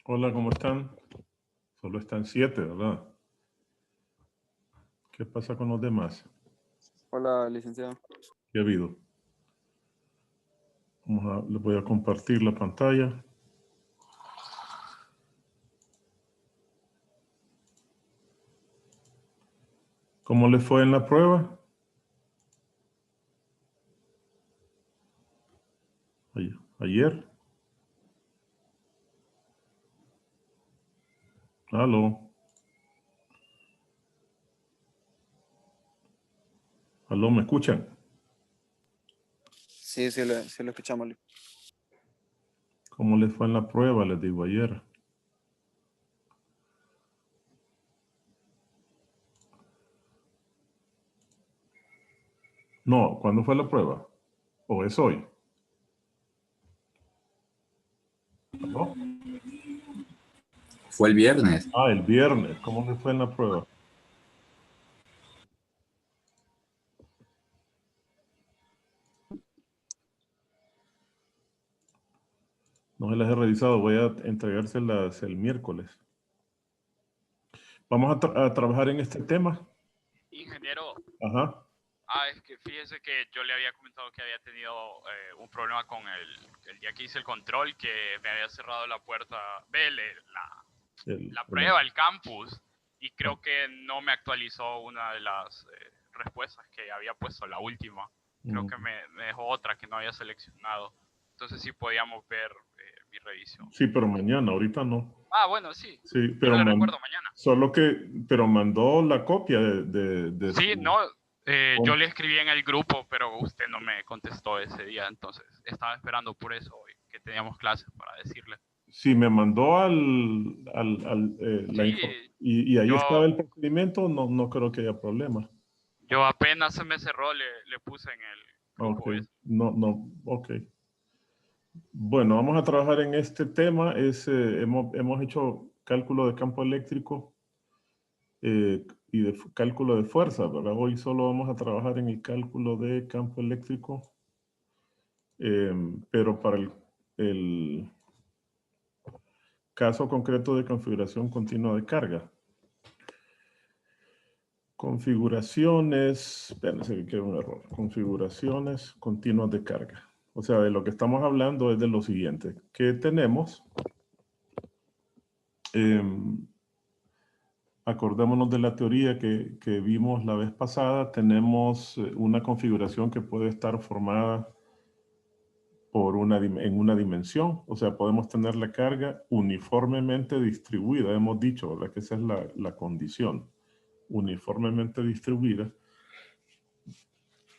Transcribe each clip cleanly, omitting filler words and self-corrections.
Hola, ¿cómo están? Solo están 7, ¿verdad? ¿Qué pasa con los demás? Hola, licenciado. ¿Qué ha habido? Les voy a compartir la pantalla. ¿Cómo les fue en la prueba? Ayer. Aló. Aló, ¿me escuchan? Sí, sí lo escuchamos. ¿Cómo les fue en la prueba? Les digo ayer. No, ¿cuándo fue la prueba? ¿O es hoy? ¿Aló? Fue el viernes. Ah, el viernes. ¿Cómo les fue en la prueba? No se las he revisado. Voy a entregárselas el miércoles. Vamos a trabajar en este tema. Ingeniero, Ajá. es que fíjese que yo le había comentado que había tenido un problema con el día que hice el control, que me había cerrado la puerta, la prueba, el campus, y creo que no me actualizó una de las respuestas que había puesto, la última. Creo que me dejó otra que no había seleccionado. Entonces sí podíamos ver mi revisión. Sí, pero mañana, ahorita no. Bueno, sí. Sí, Yo pero le recuerdo mañana. solo que, pero mandó la copia de Sí, su... no, yo le escribí en el grupo, pero usted no me contestó ese día, entonces estaba esperando por eso hoy, que teníamos clases para decirle. Si me mandó Sí, y ahí estaba yo, el procedimiento, no creo que haya problema. yo apenas se me cerró, le puse en el Ok, grupo ese. ok. Bueno, vamos a trabajar en este tema. Hemos hecho cálculo de campo eléctrico y de cálculo de fuerza, ¿verdad? Hoy solo vamos a trabajar en el cálculo de campo eléctrico, pero para el caso concreto de configuración continua de carga. Configuraciones, espérense que queda un error. Configuraciones continuas de carga. O sea, de lo que estamos hablando es de lo siguiente. Que tenemos, acordémonos de la teoría que vimos la vez pasada, tenemos una configuración que puede estar formada en una dimensión. O sea, podemos tener la carga uniformemente distribuida. Hemos dicho, ¿verdad? Que esa es la condición. Uniformemente distribuida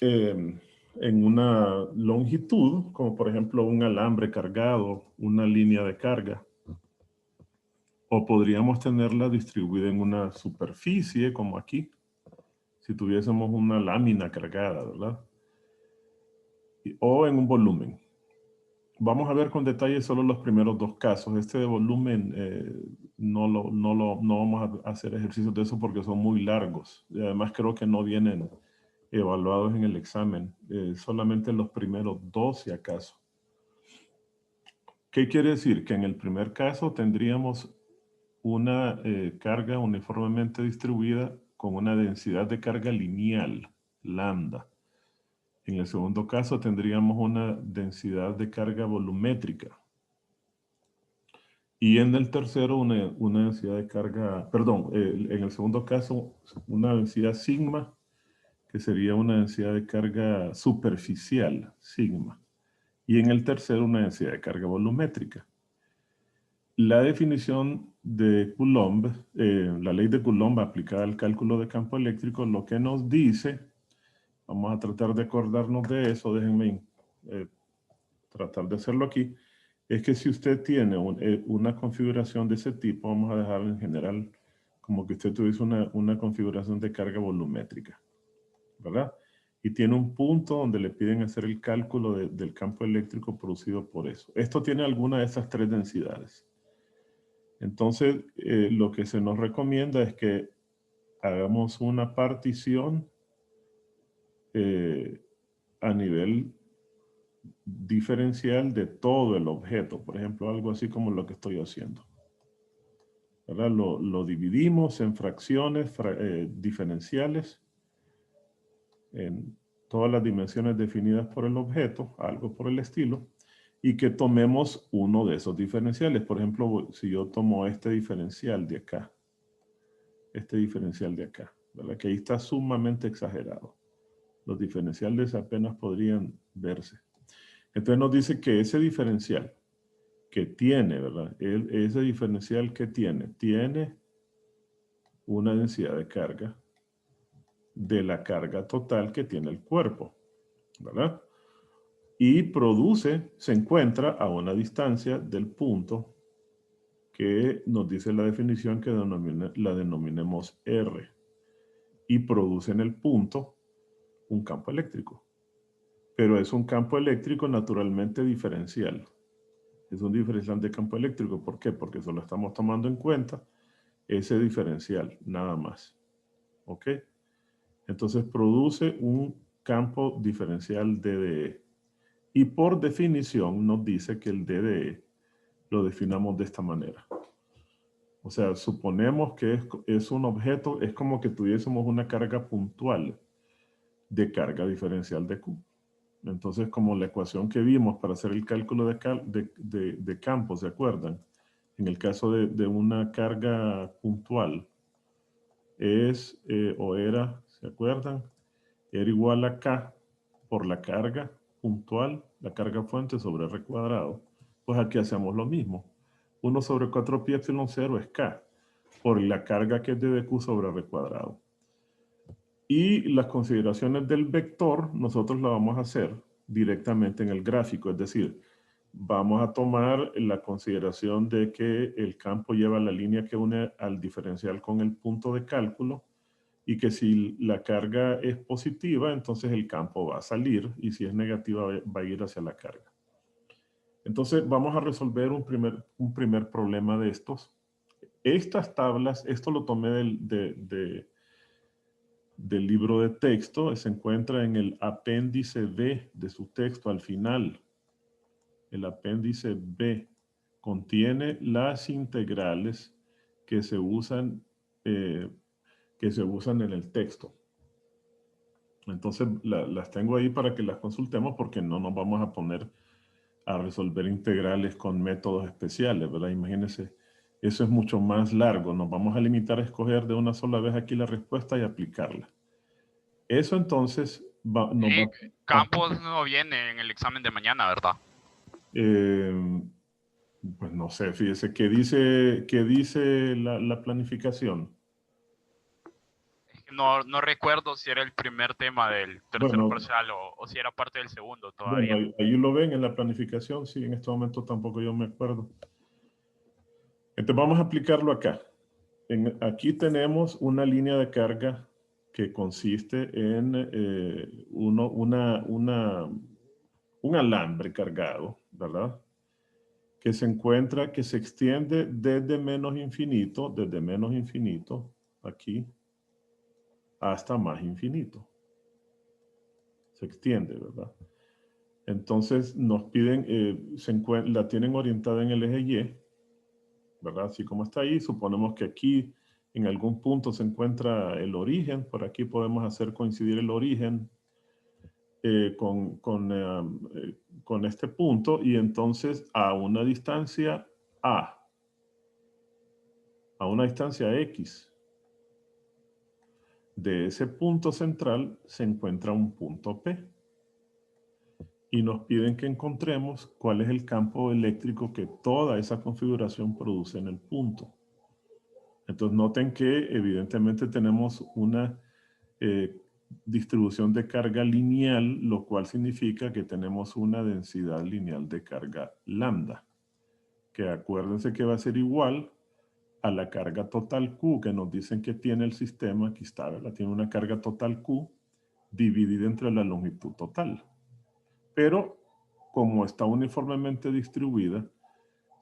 en una longitud, como por ejemplo un alambre cargado, una línea de carga. O podríamos tenerla distribuida en una superficie, como aquí, si tuviésemos una lámina cargada, ¿verdad? O en un volumen. Vamos a ver con detalle solo los primeros dos casos. Este de volumen no vamos a hacer ejercicios de eso porque son muy largos. Y además creo que no vienen evaluados en el examen. Solamente los primeros dos, si acaso. ¿Qué quiere decir? Que en el primer caso tendríamos una carga uniformemente distribuida con una densidad de carga lineal, lambda. En el segundo caso tendríamos una densidad de carga volumétrica. Y en el tercero una densidad de carga, perdón, en el segundo caso una densidad sigma, que sería una densidad de carga superficial, sigma. Y en el tercero una densidad de carga volumétrica. La definición de Coulomb, la ley de Coulomb aplicada al cálculo de campo eléctrico, lo que nos dice, vamos a tratar de acordarnos de eso, déjenme tratar de hacerlo aquí, es que si usted tiene una configuración de ese tipo, vamos a dejarlo en general como que usted tuviese una configuración de carga volumétrica, ¿verdad? Y tiene un punto donde le piden hacer el cálculo del campo eléctrico producido por eso. Esto tiene alguna de esas tres densidades. Entonces, lo que se nos recomienda es que hagamos una partición a nivel diferencial de todo el objeto. Por ejemplo, algo así como lo que estoy haciendo. ¿verdad? Lo dividimos en fracciones diferenciales en todas las dimensiones definidas por el objeto, algo por el estilo, y que tomemos uno de esos diferenciales. Por ejemplo, si yo tomo este diferencial de acá, ¿verdad? Que ahí está sumamente exagerado. Los diferenciales apenas podrían verse. Entonces nos dice que ese diferencial que tiene, ¿verdad? Ese diferencial que tiene una densidad de carga de la carga total que tiene el cuerpo, ¿verdad? Y se encuentra a una distancia del punto que nos dice la definición que la denominemos R. Y produce en el punto un campo eléctrico. Pero es un campo eléctrico naturalmente diferencial. Es un diferencial de campo eléctrico. ¿Por qué? Porque solo estamos tomando en cuenta ese diferencial, nada más. ¿Ok? Entonces produce un campo diferencial DDE. Y por definición nos dice que el DDE lo definamos de esta manera. O sea, suponemos que es un objeto, es como que tuviésemos una carga puntual de carga diferencial de Q. Entonces, como la ecuación que vimos para hacer el cálculo de campos, ¿se acuerdan? En el caso de una carga puntual, ¿se acuerdan? Era igual a K por la carga puntual, la carga fuente sobre R cuadrado. Pues aquí hacemos lo mismo. 1 sobre 4 pi epsilon 0 es K por la carga que es de dq sobre R cuadrado. Y las consideraciones del vector nosotros las vamos a hacer directamente en el gráfico, es decir, vamos a tomar la consideración de que el campo lleva la línea que une al diferencial con el punto de cálculo y que si la carga es positiva, entonces el campo va a salir y si es negativa va a ir hacia la carga. Entonces vamos a resolver un primer problema de estos. Estas tablas, esto lo tomé del libro de texto, se encuentra en el apéndice B de su texto al final. El apéndice B contiene las integrales que se usan en el texto. Entonces las tengo ahí para que las consultemos porque no nos vamos a poner a resolver integrales con métodos especiales, ¿verdad? Imagínense, eso es mucho más largo. Nos vamos a limitar a escoger de una sola vez aquí la respuesta y aplicarla. Eso entonces Campos no viene en el examen de mañana, ¿verdad? Pues no sé, fíjese, ¿qué dice la planificación? No recuerdo si era el primer tema del tercer Bueno, parcial o si era parte del segundo bueno, todavía. ahí lo ven en la planificación, sí, en este momento tampoco yo me acuerdo. Entonces vamos a aplicarlo acá. Aquí tenemos una línea de carga que consiste en un alambre cargado, ¿verdad? Que se extiende desde menos infinito, aquí, hasta más infinito. Se extiende, ¿verdad? Entonces nos piden, la tienen orientada en el eje Y, ¿verdad? Así como está ahí, suponemos que aquí en algún punto se encuentra el origen, por aquí podemos hacer coincidir el origen con este punto y entonces a una distancia a una distancia X de ese punto central se encuentra un punto P. Y nos piden que encontremos cuál es el campo eléctrico que toda esa configuración produce en el punto. Entonces noten que evidentemente tenemos una distribución de carga lineal, lo cual significa que tenemos una densidad lineal de carga lambda, que acuérdense que va a ser igual a la carga total Q que nos dicen que tiene el sistema, aquí está, ¿verdad? Tiene una carga total Q dividida entre la longitud total. Pero como está uniformemente distribuida,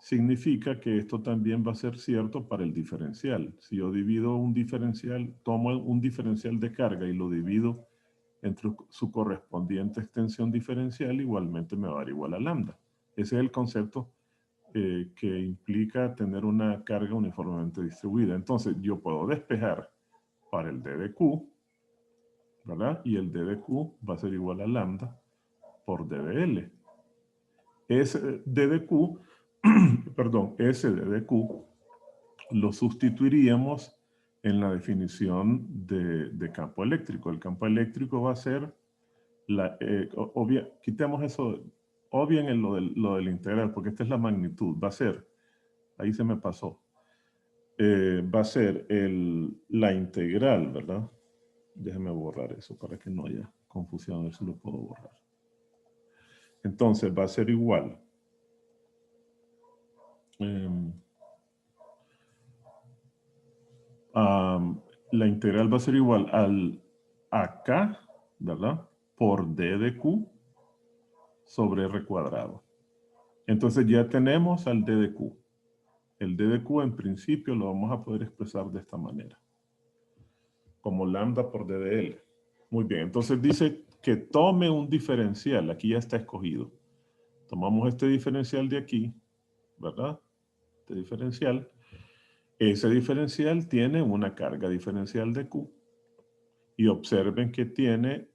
significa que esto también va a ser cierto para el diferencial. Si yo divido un diferencial, tomo un diferencial de carga y lo divido entre su correspondiente extensión diferencial, igualmente me va a dar igual a lambda. Ese es el concepto que implica tener una carga uniformemente distribuida. Entonces, yo puedo despejar para el D de Q, ¿verdad? Y el D de Q va a ser igual a lambda por D de L. Ese D de Q, perdón, ese D de Q lo sustituiríamos en la definición de campo eléctrico. El campo eléctrico va a ser, quitemos eso, obvien lo del integral, porque esta es la magnitud, va a ser, ahí se me pasó, va a ser la integral, ¿verdad? Déjeme borrar eso para que no haya confusión, a ver si lo puedo borrar. Entonces va a ser igual. La integral va a ser igual al AK, ¿verdad? Por D de Q sobre R cuadrado. Entonces ya tenemos al D de Q. El D de Q en principio lo vamos a poder expresar de esta manera. Como lambda por D de L. Muy bien, entonces dice que tome un diferencial. Aquí ya está escogido. Tomamos este diferencial de aquí, ¿verdad? Este diferencial. Ese diferencial tiene una carga diferencial de Q. Y observen que tiene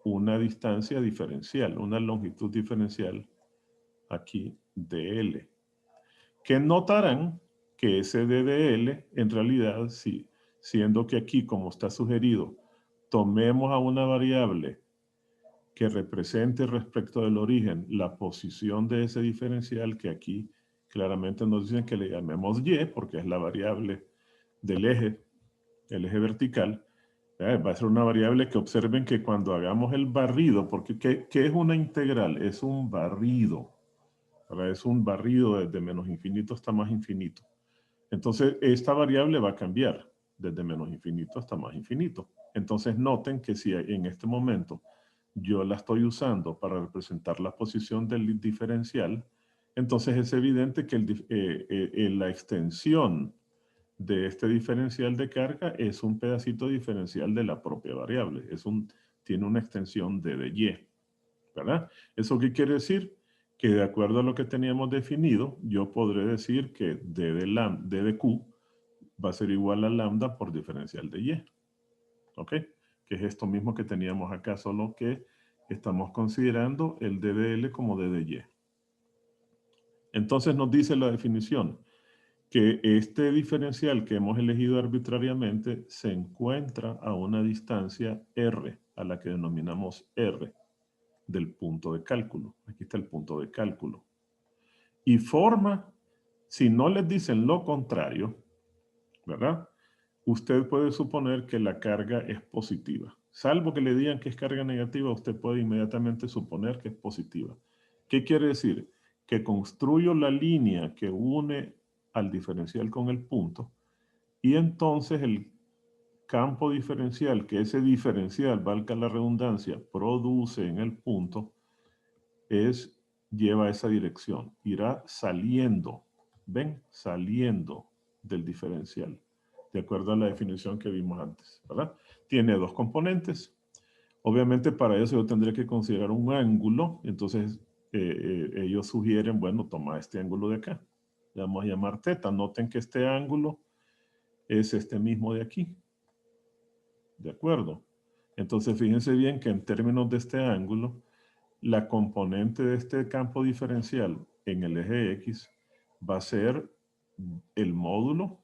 una distancia diferencial, una longitud diferencial aquí de L. Que notarán que ese D de L, en realidad, siendo que aquí, como está sugerido, tomemos a una variable que represente respecto del origen la posición de ese diferencial, que aquí claramente nos dicen que le llamemos Y, porque es la variable del eje, el eje vertical. Va a ser una variable que observen que cuando hagamos el barrido, porque ¿qué es una integral? Es un barrido, ¿verdad? Es un barrido desde menos infinito hasta más infinito. Entonces, esta variable va a cambiar desde menos infinito hasta más infinito. Entonces, noten que si en este momento yo la estoy usando para representar la posición del diferencial, entonces es evidente que la extensión de este diferencial de carga es un pedacito diferencial de la propia variable. Tiene una extensión d de y, ¿verdad? ¿Eso qué quiere decir? Que de acuerdo a lo que teníamos definido, yo podré decir que d de q va a ser igual a lambda por diferencial de y. ¿Ok? Que es esto mismo que teníamos acá, solo que estamos considerando el d de L como d de y. Entonces nos dice la definición que este diferencial que hemos elegido arbitrariamente se encuentra a una distancia R, a la que denominamos R, del punto de cálculo. Aquí está el punto de cálculo. Y forma, si no les dicen lo contrario, ¿verdad? Usted puede suponer que la carga es positiva. Salvo que le digan que es carga negativa, usted puede inmediatamente suponer que es positiva. ¿Qué quiere decir? Que construyo la línea que une al diferencial con el punto y entonces el campo diferencial, que ese diferencial, valga la redundancia, produce en el punto, lleva esa dirección. Irá saliendo, ¿ven? Saliendo del diferencial, de acuerdo a la definición que vimos antes, ¿verdad? Tiene dos componentes. Obviamente para eso yo tendré que considerar un ángulo, entonces ellos sugieren, bueno, toma este ángulo de acá. Le vamos a llamar θ. Noten que este ángulo es este mismo de aquí. ¿De acuerdo? Entonces fíjense bien que en términos de este ángulo, la componente de este campo diferencial en el eje X va a ser el módulo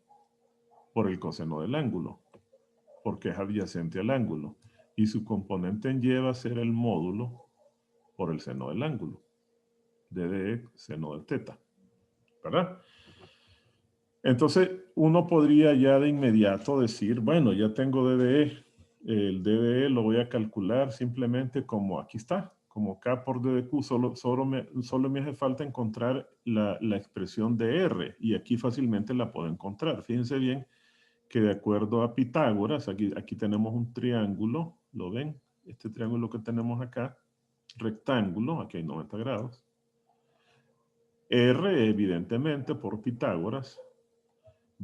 por el coseno del ángulo, porque es adyacente al ángulo. Y su componente en Y va a ser el módulo por el seno del ángulo. D de E, seno del θ. ¿Verdad? Entonces, uno podría ya de inmediato decir, bueno, ya tengo D de E. El D de E lo voy a calcular simplemente como aquí está, como K por D de Q. Solo me hace falta encontrar la expresión de R. Y aquí fácilmente la puedo encontrar. Fíjense bien que de acuerdo a Pitágoras, aquí tenemos un triángulo, ¿lo ven? Este triángulo que tenemos acá, rectángulo, aquí hay 90 grados. R, evidentemente, por Pitágoras,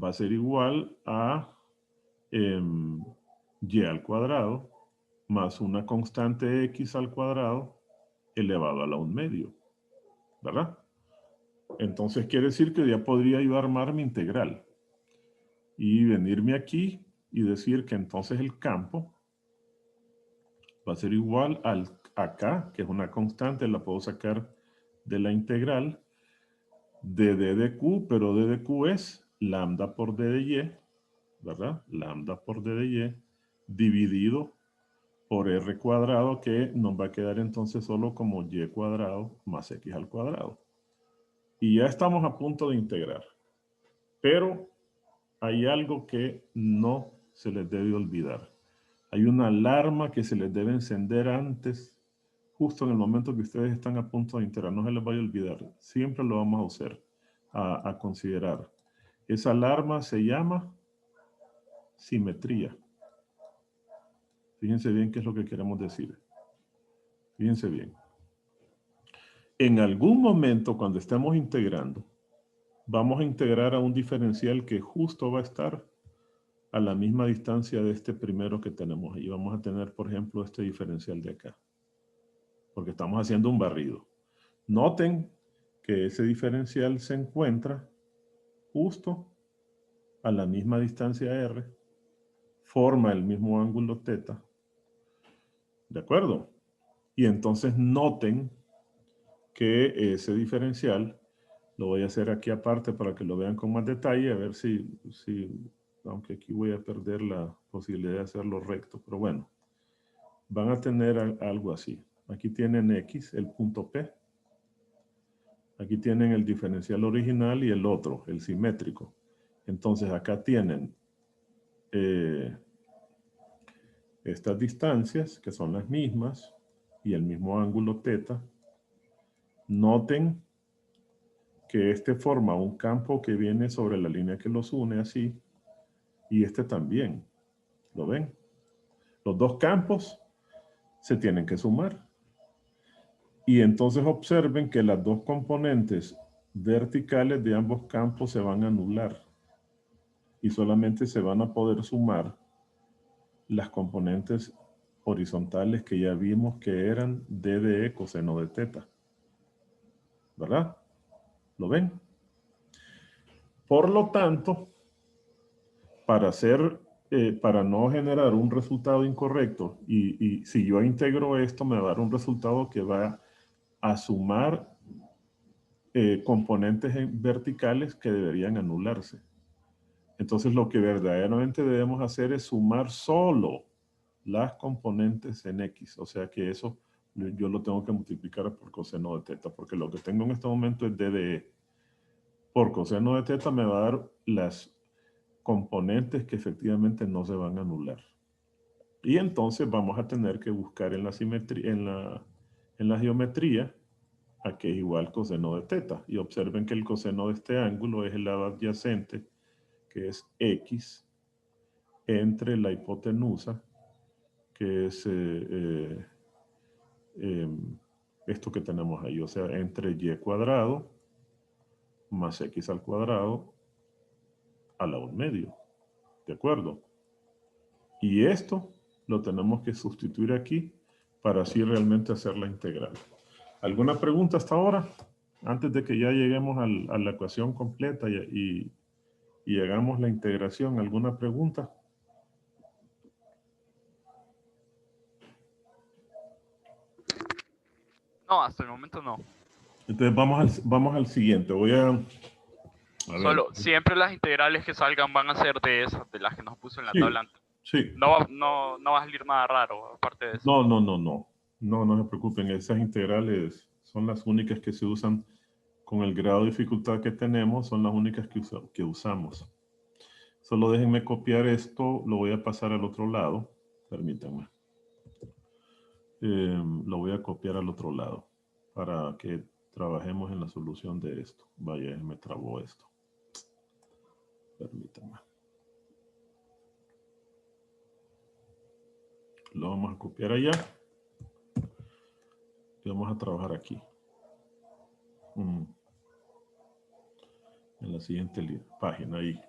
va a ser igual a y al cuadrado más una constante x al cuadrado elevado a la 1/2, ¿verdad? Entonces quiere decir que ya podría yo armar mi integral. Y venirme aquí y decir que entonces el campo va a ser igual al acá, que es una constante, la puedo sacar de la integral de d de q, pero d de q es lambda por d de y, ¿verdad? Lambda por d de y dividido por r cuadrado, que nos va a quedar entonces solo como y cuadrado más x al cuadrado. Y ya estamos a punto de integrar. Pero hay algo que no se les debe olvidar. Hay una alarma que se les debe encender antes, justo en el momento que ustedes están a punto de integrar. No se les vaya a olvidar. Siempre lo vamos a usar, a considerar. Esa alarma se llama simetría. Fíjense bien qué es lo que queremos decir. Fíjense bien. En algún momento, cuando estemos integrando, vamos a integrar a un diferencial que justo va a estar a la misma distancia de este primero que tenemos ahí. Vamos a tener, por ejemplo, este diferencial de acá. Porque estamos haciendo un barrido. Noten que ese diferencial se encuentra justo a la misma distancia r, forma el mismo ángulo θ. ¿De acuerdo? Y entonces noten que ese diferencial, lo voy a hacer aquí aparte para que lo vean con más detalle, a ver si aunque aquí voy a perder la posibilidad de hacerlo recto, pero bueno, van a tener algo así. Aquí tienen x, el punto P. Aquí tienen el diferencial original y el otro, el simétrico. Entonces acá tienen estas distancias, que son las mismas, y el mismo ángulo θ. Noten que este forma un campo que viene sobre la línea que los une así, y este también. ¿Lo ven? Los dos campos se tienen que sumar. Y entonces observen que las dos componentes verticales de ambos campos se van a anular. Y solamente se van a poder sumar las componentes horizontales que ya vimos que eran d de e coseno de θ. ¿Verdad? ¿Lo ven? Por lo tanto, para no generar un resultado incorrecto, y si yo integro esto, me va a dar un resultado que va a sumar componentes verticales que deberían anularse. Entonces lo que verdaderamente debemos hacer es sumar solo las componentes en X. O sea que eso yo lo tengo que multiplicar por coseno de θ, porque lo que tengo en este momento es d de e. Por coseno de θ me va a dar las componentes que efectivamente no se van a anular. Y entonces vamos a tener que buscar en la simetría, en la geometría, a que es igual coseno de θ. Y observen que el coseno de este ángulo es el lado adyacente, que es X, entre la hipotenusa, que es esto que tenemos ahí. O sea, entre y cuadrado más x al cuadrado a la 1/2. ¿De acuerdo? Y esto lo tenemos que sustituir aquí para así realmente hacer la integral. ¿Alguna pregunta hasta ahora? Antes de que ya lleguemos a la ecuación completa y hagamos la integración. ¿Alguna pregunta? No, hasta el momento no. Entonces vamos al siguiente. Voy a ver. Solo, siempre las integrales que salgan van a ser de esas, de las que nos puso en la tabla antes. Sí. No va a salir nada raro aparte de eso. No se preocupen. Esas integrales son las únicas que se usan con el grado de dificultad que tenemos. Son las únicas que usamos. Solo déjenme copiar esto. Lo voy a pasar al otro lado. Permítanme. Lo voy a copiar al otro lado para que trabajemos en la solución de esto. Vaya, me trabó esto. Permítanme. Lo vamos a copiar allá. Y vamos a trabajar aquí. En la siguiente página ahí.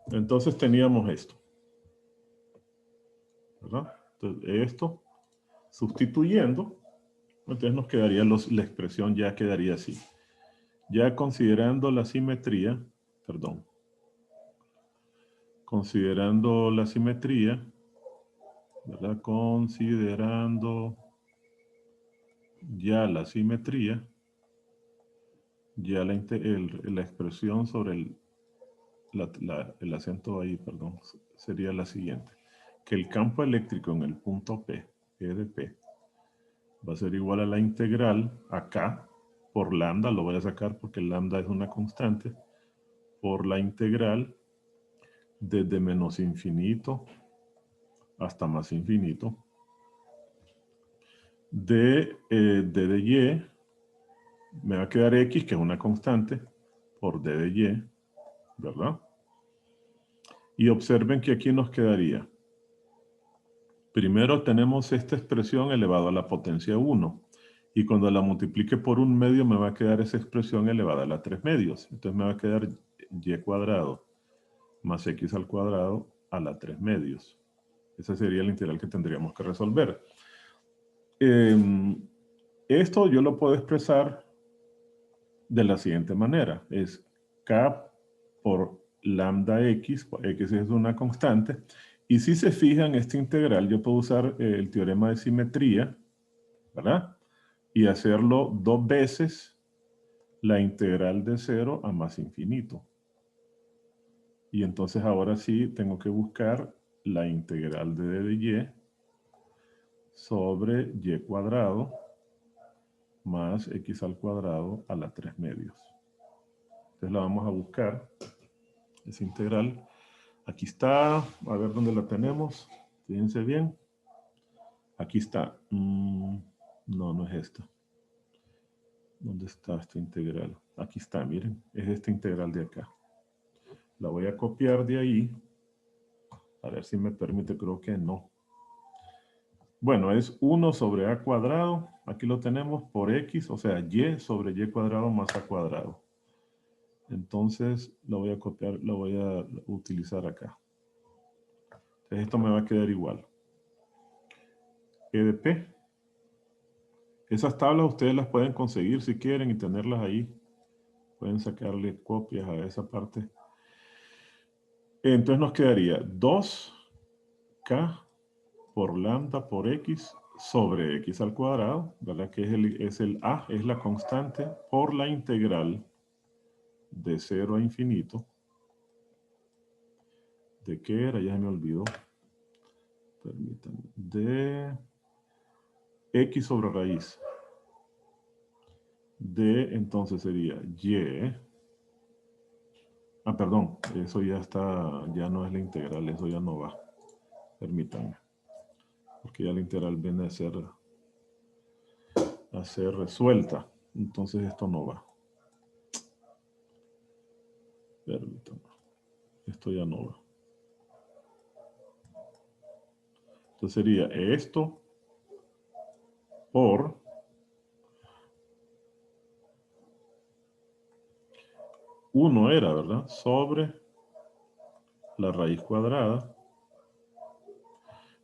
Entonces teníamos esto. ¿Verdad? Entonces esto, sustituyendo, entonces nos quedaría la expresión ya quedaría así. Ya considerando la simetría, considerando la simetría, ¿verdad? Considerando ya la simetría, ya la expresión sobre el acento ahí, perdón, sería la siguiente. Que el campo eléctrico en el punto P, E de P, va a ser igual a la integral acá, por lambda, lo voy a sacar porque lambda es una constante, por la integral desde menos infinito hasta más infinito, d de y, me va a quedar x, que es una constante, por d de y, ¿verdad? Y observen que aquí nos quedaría. Primero tenemos esta expresión elevado a la potencia 1. Y cuando la multiplique por 1/2 me va a quedar esa expresión elevada a la 3/2. Entonces me va a quedar y cuadrado más x al cuadrado a la 3/2. Esa sería la integral que tendríamos que resolver. Esto yo lo puedo expresar de la siguiente manera. Es k por lambda x, x es una constante. Y si se fijan, esta integral, yo puedo usar el teorema de simetría, ¿verdad? Y hacerlo 2 veces la integral de 0 a más infinito. Y entonces ahora sí tengo que buscar la integral de d de y sobre y cuadrado más x al cuadrado a la 3/2. Entonces la vamos a buscar, esa integral. Aquí está, a ver dónde la tenemos. Fíjense bien. Aquí está. No, no es esta. ¿Dónde está esta integral? Aquí está, miren. Es esta integral de acá. La voy a copiar de ahí. A ver si me permite, creo que no. Bueno, es 1 sobre a cuadrado. Aquí lo tenemos por x, o sea, y sobre y cuadrado más a cuadrado. Entonces, lo voy a copiar, lo voy a utilizar acá. Entonces, esto me va a quedar igual. E de P. Esas tablas ustedes las pueden conseguir si quieren y tenerlas ahí. Pueden sacarle copias a esa parte. Entonces nos quedaría 2k por lambda por x sobre x al cuadrado, ¿verdad? Que es el a, es la constante, por la integral de 0 a infinito. ¿De qué era? Ya se me olvidó. Permítanme. De x sobre raíz. De, entonces sería y. Ah, perdón, eso ya está, ya no es la integral, eso ya no va. Permítanme. Porque ya la integral viene a ser resuelta. Entonces esto no va. Permítanme. Esto ya no va. Entonces sería esto por 1 era, ¿verdad? Sobre la raíz cuadrada.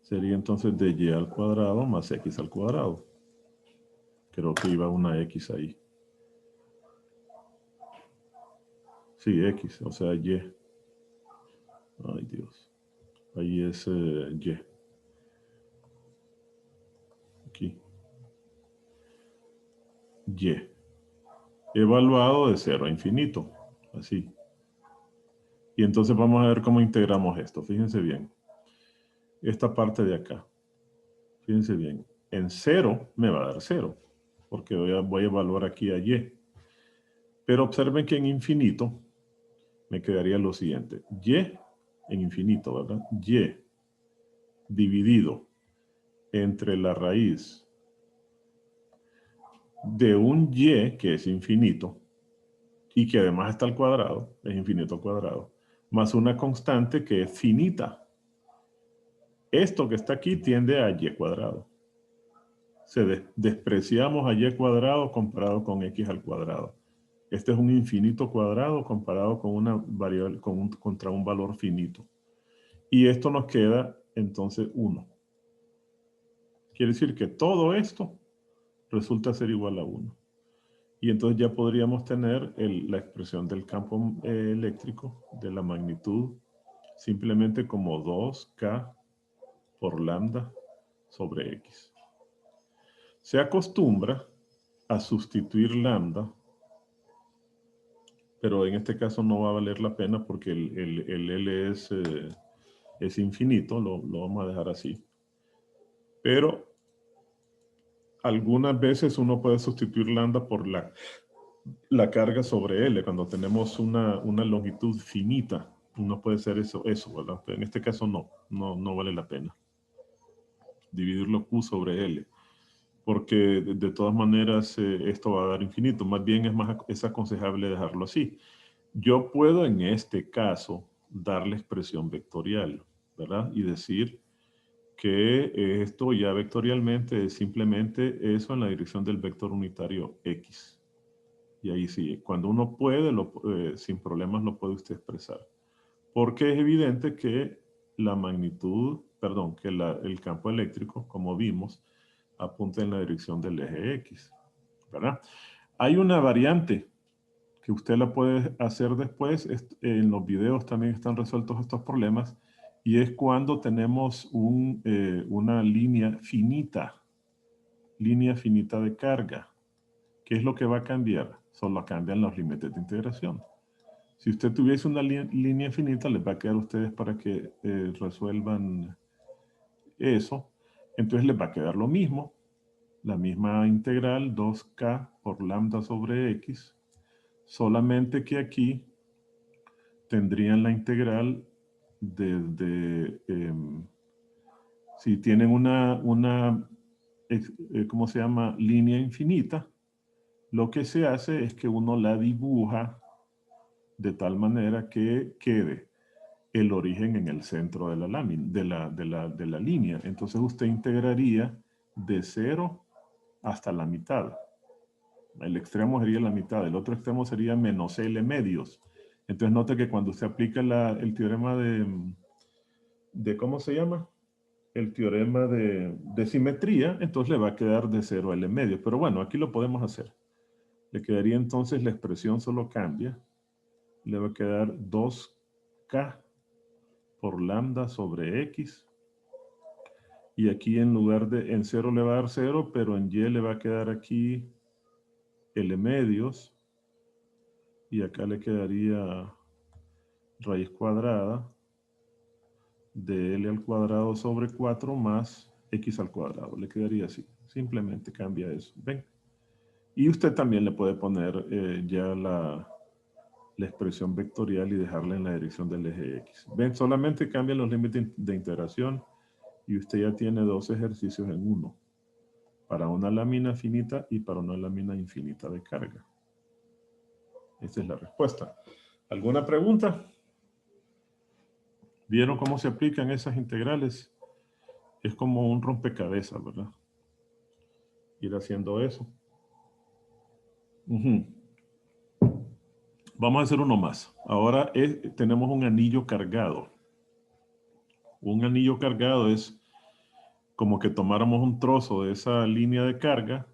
Sería entonces de y al cuadrado más x al cuadrado. Creo que iba una x ahí. Sí, x, o sea, y. Ay, Dios. Ahí es y. Aquí. Y. Evaluado de 0 a infinito. Así. Y entonces vamos a ver cómo integramos esto. Fíjense bien. Esta parte de acá. Fíjense bien. En 0 me va a dar 0. Porque voy a evaluar aquí a y. Pero observen que en infinito me quedaría lo siguiente. Y en infinito, ¿verdad? Y dividido entre la raíz de un y que es infinito y que además está al cuadrado, es infinito al cuadrado, más una constante que es finita. Esto que está aquí tiende a y cuadrado. Despreciamos a y cuadrado comparado con x al cuadrado. Este es un infinito cuadrado comparado con una variable, contra un valor finito. Y esto nos queda entonces 1. Quiere decir que todo esto resulta ser igual a 1. Y entonces ya podríamos tener la expresión del campo eléctrico de la magnitud simplemente como 2K por lambda sobre X. Se acostumbra a sustituir lambda, pero en este caso no va a valer la pena porque el L es infinito, lo vamos a dejar así. Pero algunas veces uno puede sustituir lambda por la carga sobre L, cuando tenemos una longitud finita. Uno puede hacer eso, ¿verdad? Pero en este caso no vale la pena. Dividirlo Q sobre L. Porque de todas maneras esto va a dar infinito. Más bien es aconsejable dejarlo así. Yo puedo en este caso dar la expresión vectorial, ¿verdad? Y decir que esto ya vectorialmente es simplemente eso en la dirección del vector unitario X. Y ahí sí, cuando uno puede, sin problemas lo puede usted expresar. Porque es evidente que la magnitud, perdón, que el campo eléctrico, como vimos, apunta en la dirección del eje X, ¿verdad? Hay una variante que usted la puede hacer después. En los videos también están resueltos estos problemas. Y es cuando tenemos una línea finita de carga. ¿Qué es lo que va a cambiar? Solo cambian los límites de integración. Si usted tuviese una línea infinita, les va a quedar a ustedes para que resuelvan eso. Entonces les va a quedar lo mismo. La misma integral 2K por lambda sobre X. Solamente que aquí tendrían la integral si tienen ¿cómo se llama? Línea infinita. Lo que se hace es que uno la dibuja de tal manera que quede el origen en el centro de la línea. Entonces usted integraría de 0 hasta la mitad. El extremo sería la mitad, el otro extremo sería menos L medios. Entonces note que cuando usted aplica el teorema ¿cómo se llama? El teorema de simetría, entonces le va a quedar de 0 a L medios. Pero bueno, aquí lo podemos hacer. Le quedaría entonces, la expresión solo cambia. Le va a quedar 2K por lambda sobre X. Y aquí en 0 le va a dar 0, pero en Y le va a quedar aquí L medios. Y acá le quedaría raíz cuadrada de L al cuadrado sobre 4 más X al cuadrado. Le quedaría así. Simplemente cambia eso. ¿Ven? Y usted también le puede poner ya la expresión vectorial y dejarla en la dirección del eje X. ¿Ven? Solamente cambian los límites de integración y usted ya tiene 2 ejercicios en uno. Para una lámina finita y para una lámina infinita de carga. Esta es la respuesta. ¿Alguna pregunta? ¿Vieron cómo se aplican esas integrales? Es como un rompecabezas, ¿verdad? Ir haciendo eso. Vamos a hacer uno más. Ahora tenemos un anillo cargado. Un anillo cargado es como que tomáramos un trozo de esa línea de carga,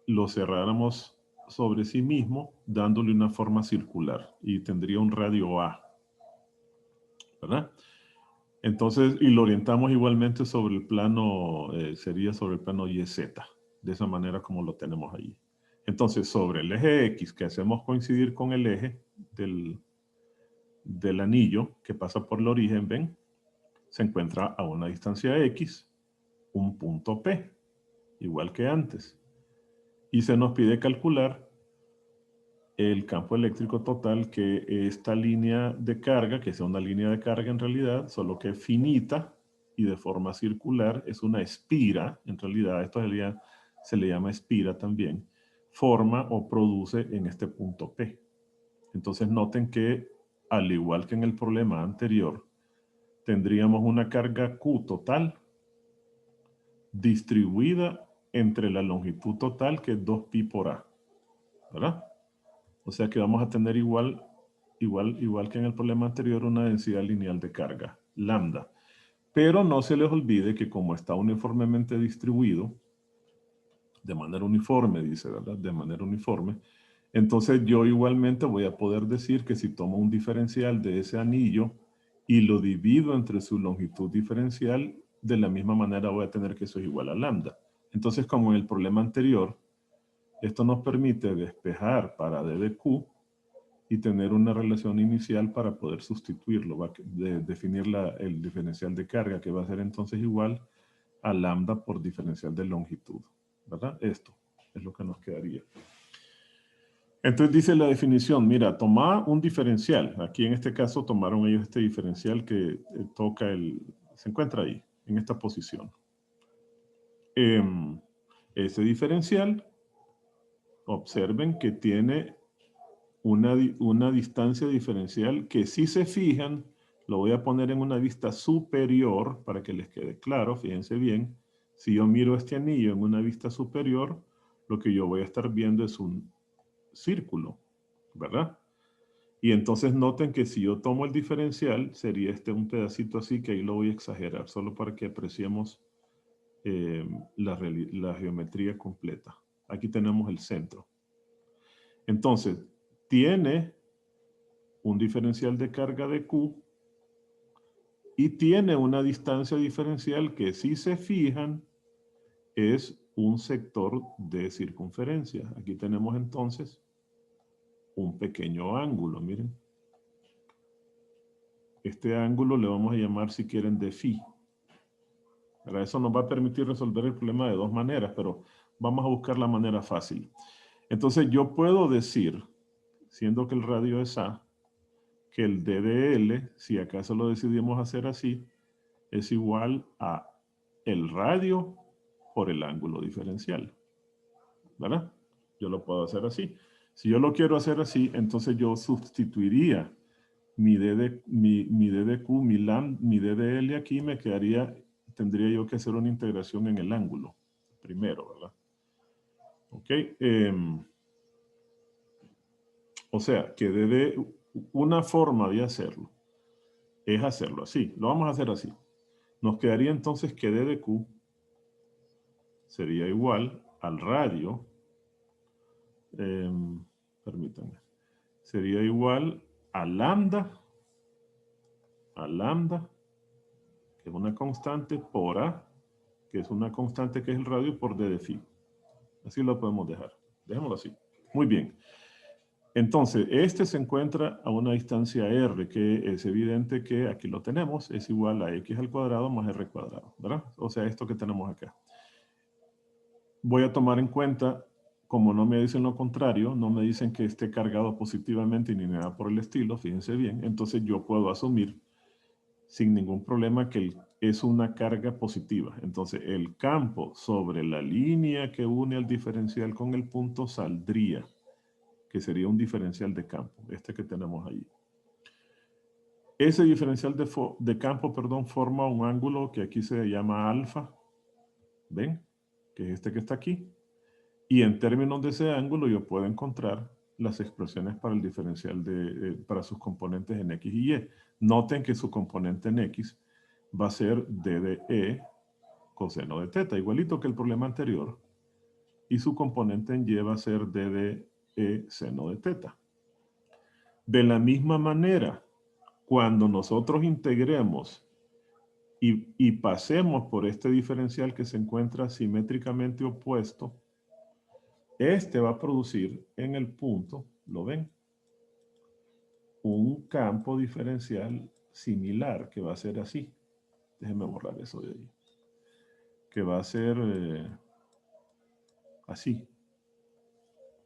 lo cerráramos sobre sí mismo, dándole una forma circular y tendría un radio A, ¿verdad? Entonces, y lo orientamos igualmente sobre el plano, sería sobre el plano YZ, de esa manera como lo tenemos ahí. Entonces, sobre el eje X, que hacemos coincidir con el eje del anillo que pasa por el origen, ¿ven? Se encuentra a una distancia X, un punto P, igual que antes. Y se nos pide calcular el campo eléctrico total que esta línea de carga, que sea una línea de carga en realidad, solo que finita y de forma circular, es una espira, en realidad esto se le llama espira también, forma o produce en este punto P. Entonces noten que, al igual que en el problema anterior, tendríamos una carga Q total distribuida entre la longitud total, que es 2pi por A, ¿verdad? O sea que vamos a tener igual que en el problema anterior, una densidad lineal de carga, lambda. Pero no se les olvide que como está uniformemente distribuido, de manera uniforme, dice, ¿verdad? De manera uniforme, Entonces yo igualmente voy a poder decir que si tomo un diferencial de ese anillo y lo divido entre su longitud diferencial, de la misma manera voy a tener que eso es igual a lambda. Entonces, como en el problema anterior, esto nos permite despejar para d de q y tener una relación inicial para poder sustituirlo, definir el diferencial de carga, que va a ser entonces igual a lambda por diferencial de longitud, ¿verdad? Esto es lo que nos quedaría. Entonces dice la definición, mira, toma un diferencial. Aquí en este caso tomaron ellos este diferencial que se encuentra ahí, en esta posición. Ese diferencial, observen que tiene una distancia diferencial que si se fijan, lo voy a poner en una vista superior para que les quede claro, fíjense bien. Si yo miro este anillo en una vista superior, lo que yo voy a estar viendo es un círculo, ¿verdad? Y entonces noten que si yo tomo el diferencial, sería un pedacito así, que ahí lo voy a exagerar, solo para que apreciemos la geometría completa. Aquí tenemos el centro. Entonces, tiene un diferencial de carga de Q y tiene una distancia diferencial que, si se fijan, es un sector de circunferencia. Aquí tenemos entonces un pequeño ángulo, miren. Este ángulo le vamos a llamar, si quieren, de phi. Ahora, eso nos va a permitir resolver el problema de dos maneras, pero vamos a buscar la manera fácil. Entonces yo puedo decir, siendo que el radio es A, que el d de L, si acaso lo decidimos hacer así, es igual a el radio por el ángulo diferencial, ¿verdad? Yo lo puedo hacer así. Si yo lo quiero hacer así, entonces yo sustituiría mi d de q, mi d de L aquí, tendría yo que hacer una integración en el ángulo, primero, ¿verdad? Ok. O sea, que una forma de hacerlo es hacerlo así. Lo vamos a hacer así. Nos quedaría entonces que d de q sería igual al radio, permítanme, sería igual a lambda, que es una constante, por A, que es una constante que es el radio, por d de phi. Así lo podemos dejar. Dejémoslo así. Muy bien. Entonces, este se encuentra a una distancia r, que es evidente que aquí lo tenemos, es igual a x al cuadrado más r cuadrado, ¿verdad? O sea, esto que tenemos acá. Voy a tomar en cuenta, como no me dicen lo contrario, no me dicen que esté cargado positivamente ni nada por el estilo, fíjense bien, entonces yo puedo asumir sin ningún problema que es una carga positiva. Entonces, el campo sobre la línea que une al diferencial con el punto saldría, que sería un diferencial de campo, este que tenemos ahí. Ese diferencial de campo, forma un ángulo que aquí se llama alfa, ¿ven? Que es este que está aquí. Y en términos de ese ángulo yo puedo encontrar las expresiones para el diferencial para sus componentes en X y Y. Noten que su componente en X va a ser d de E coseno de teta, igualito que el problema anterior. Y su componente en Y va a ser d de E seno de teta. De la misma manera, cuando nosotros integremos y pasemos por este diferencial que se encuentra simétricamente opuesto, este va a producir en el punto, ¿lo ven? Un campo diferencial similar que va a ser así. Déjenme borrar eso de ahí. Que va a ser así.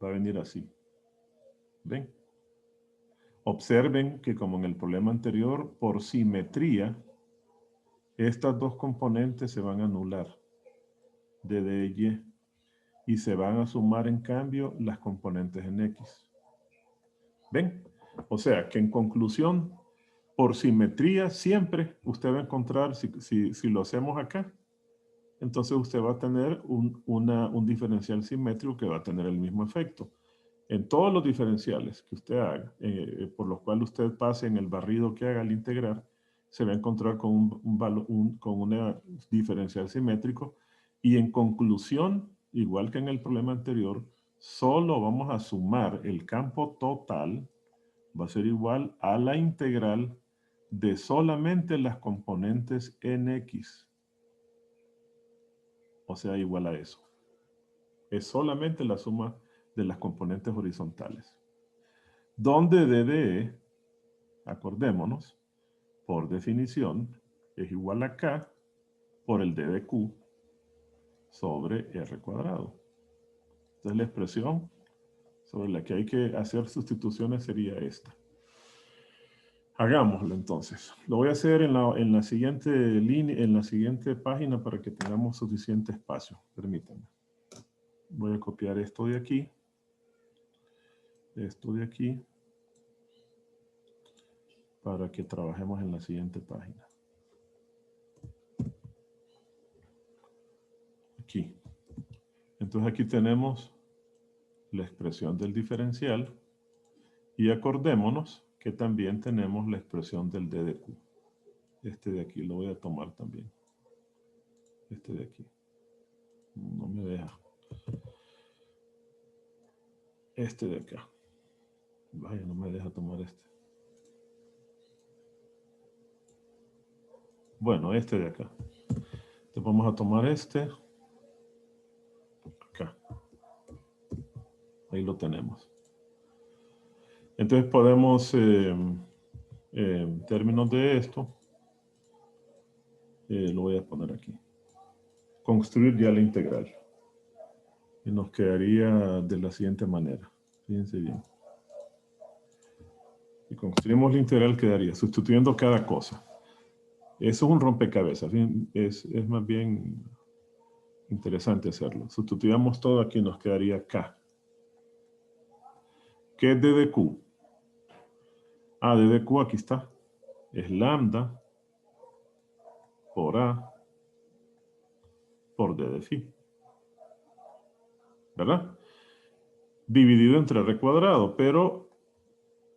Va a venir así. ¿Ven? Observen que como en el problema anterior, por simetría, estas dos componentes se van a anular. D de Y. Y se van a sumar en cambio las componentes en X. ¿Ven? O sea que en conclusión, por simetría siempre usted va a encontrar, si lo hacemos acá, entonces usted va a tener un diferencial simétrico que va a tener el mismo efecto. En todos los diferenciales que usted haga, por los cuales usted pase en el barrido que haga al integrar, se va a encontrar con una diferencial simétrico y en conclusión, igual que en el problema anterior, solo vamos a sumar el campo total, va a ser igual a la integral de solamente las componentes nx. O sea, igual a eso. Es solamente la suma de las componentes horizontales. Donde d de e, acordémonos, por definición, es igual a k por el d de q sobre r cuadrado. Entonces la expresión sobre la que hay que hacer sustituciones sería esta. Hagámoslo entonces. Lo voy a hacer en la siguiente línea, en la siguiente página para que tengamos suficiente espacio. Permítanme. Voy a copiar esto de aquí, para que trabajemos en la siguiente página. Aquí. Entonces aquí tenemos la expresión del diferencial y acordémonos que también tenemos la expresión del d de q. Este de aquí lo voy a tomar también. Este de aquí. No me deja. Este de acá. Vaya, no me deja tomar este. Bueno, este de acá. Entonces vamos a tomar este. Acá. Ahí lo tenemos. Entonces podemos, en términos de esto, lo voy a poner aquí. Construir ya la integral. Y nos quedaría de la siguiente manera. Fíjense bien. Si construimos la integral quedaría sustituyendo cada cosa. Eso es un rompecabezas. Es más bien interesante hacerlo. Sustituyamos todo aquí, nos quedaría k. ¿Qué es d de q? Ah, d de q aquí está. Es lambda por a por d de phi. ¿Verdad? Dividido entre r cuadrado, pero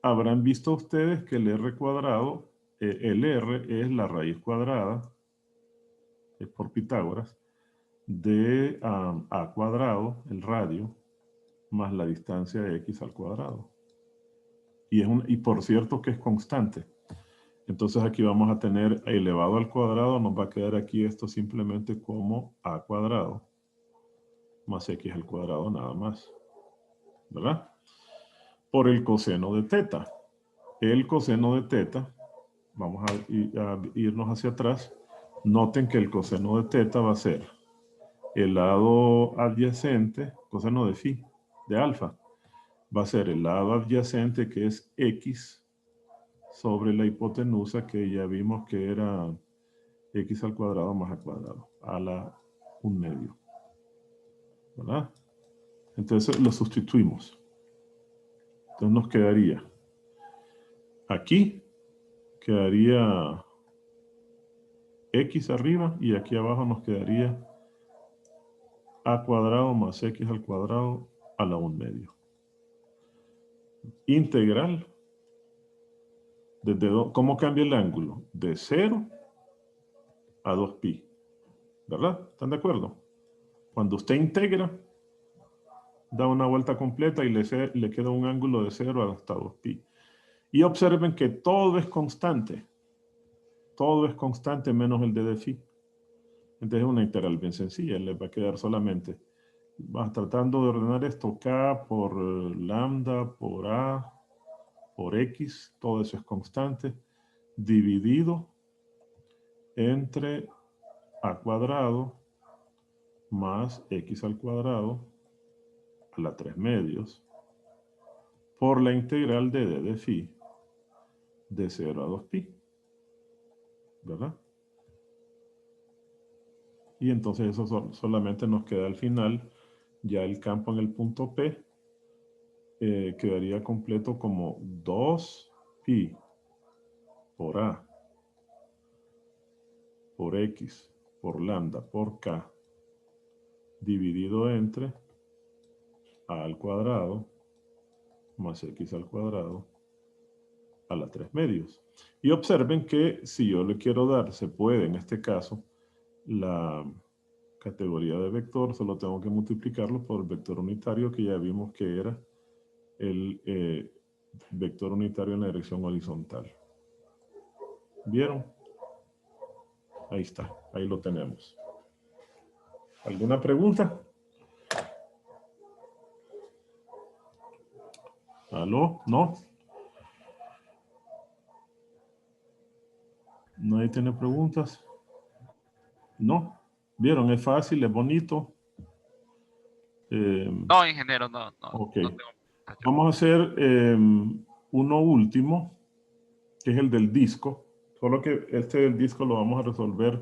habrán visto ustedes que el r cuadrado, el r es la raíz cuadrada, es por Pitágoras, de a cuadrado, el radio, más la distancia de x al cuadrado. Y por cierto que es constante. Entonces aquí vamos a tener elevado al cuadrado, nos va a quedar aquí esto simplemente como a cuadrado, más x al cuadrado nada más. ¿Verdad? Por el coseno de teta. El coseno de teta, vamos a irnos hacia atrás. Noten que el coseno de teta va a ser el lado adyacente, coseno de phi, de alfa, va a ser el lado adyacente que es x sobre la hipotenusa que ya vimos que era x al cuadrado más a cuadrado, a la 1/2. ¿Verdad? Entonces lo sustituimos. Entonces nos quedaría aquí, quedaría x arriba y aquí abajo nos quedaría a cuadrado más x al cuadrado a la 1/2. Integral. ¿Cómo cambia el ángulo? De 0 a 2pi. ¿Verdad? ¿Están de acuerdo? Cuando usted integra, da una vuelta completa y le queda un ángulo de 0 hasta 2pi. Y observen que todo es constante. Todo es constante menos el d de phi. Entonces es una integral bien sencilla. Le va a quedar solamente, vas tratando de ordenar esto, k por lambda por a por x, todo eso es constante, dividido entre a cuadrado más x al cuadrado a la 3/2 por la integral de d de phi de 0 a 2pi. ¿Verdad? Y entonces eso solamente nos queda al final, ya el campo en el punto P quedaría completo como 2pi por a por x por lambda por k dividido entre a al cuadrado más x al cuadrado a la 3/2. Y observen que si yo le quiero dar, se puede en este caso, categoría de vector, solo tengo que multiplicarlo por el vector unitario que ya vimos que era el vector unitario en la dirección horizontal. ¿Vieron? Ahí está, ahí lo tenemos. ¿Alguna pregunta? ¿Aló? ¿No? ¿Nadie tiene preguntas? ¿No? ¿Vieron? Es fácil, es bonito. No, ingeniero, no Ok. tengo preguntas yo. Vamos a hacer uno último, que es el del disco. Solo que este del disco lo vamos a resolver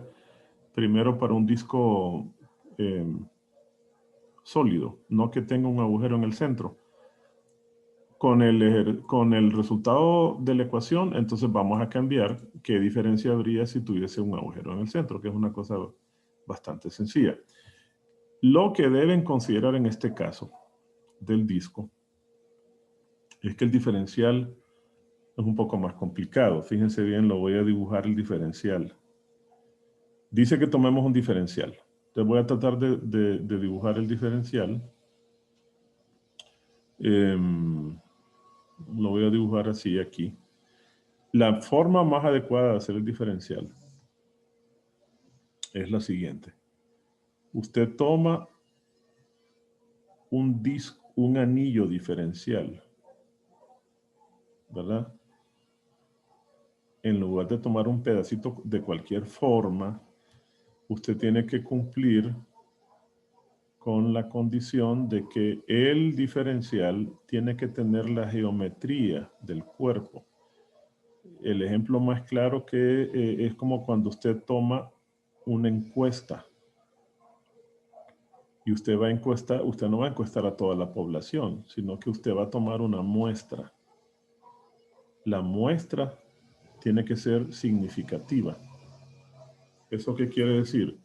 primero para un disco sólido, no que tenga un agujero en el centro. Con el resultado de la ecuación, entonces vamos a cambiar qué diferencia habría si tuviese un agujero en el centro, que es una cosa bastante sencilla. Lo que deben considerar en este caso del disco es que el diferencial es un poco más complicado. Fíjense bien, lo voy a dibujar el diferencial. Dice que tomemos un diferencial. Entonces voy a tratar de dibujar el diferencial. Lo voy a dibujar así aquí. La forma más adecuada de hacer el diferencial es la siguiente. Usted toma un anillo diferencial, ¿verdad? En lugar de tomar un pedacito de cualquier forma, usted tiene que cumplir con la condición de que el diferencial tiene que tener la geometría del cuerpo. El ejemplo más claro que es como cuando usted toma una encuesta y usted no va a encuestar a toda la población, sino que usted va a tomar una muestra. La muestra tiene que ser significativa. ¿Eso qué quiere decir?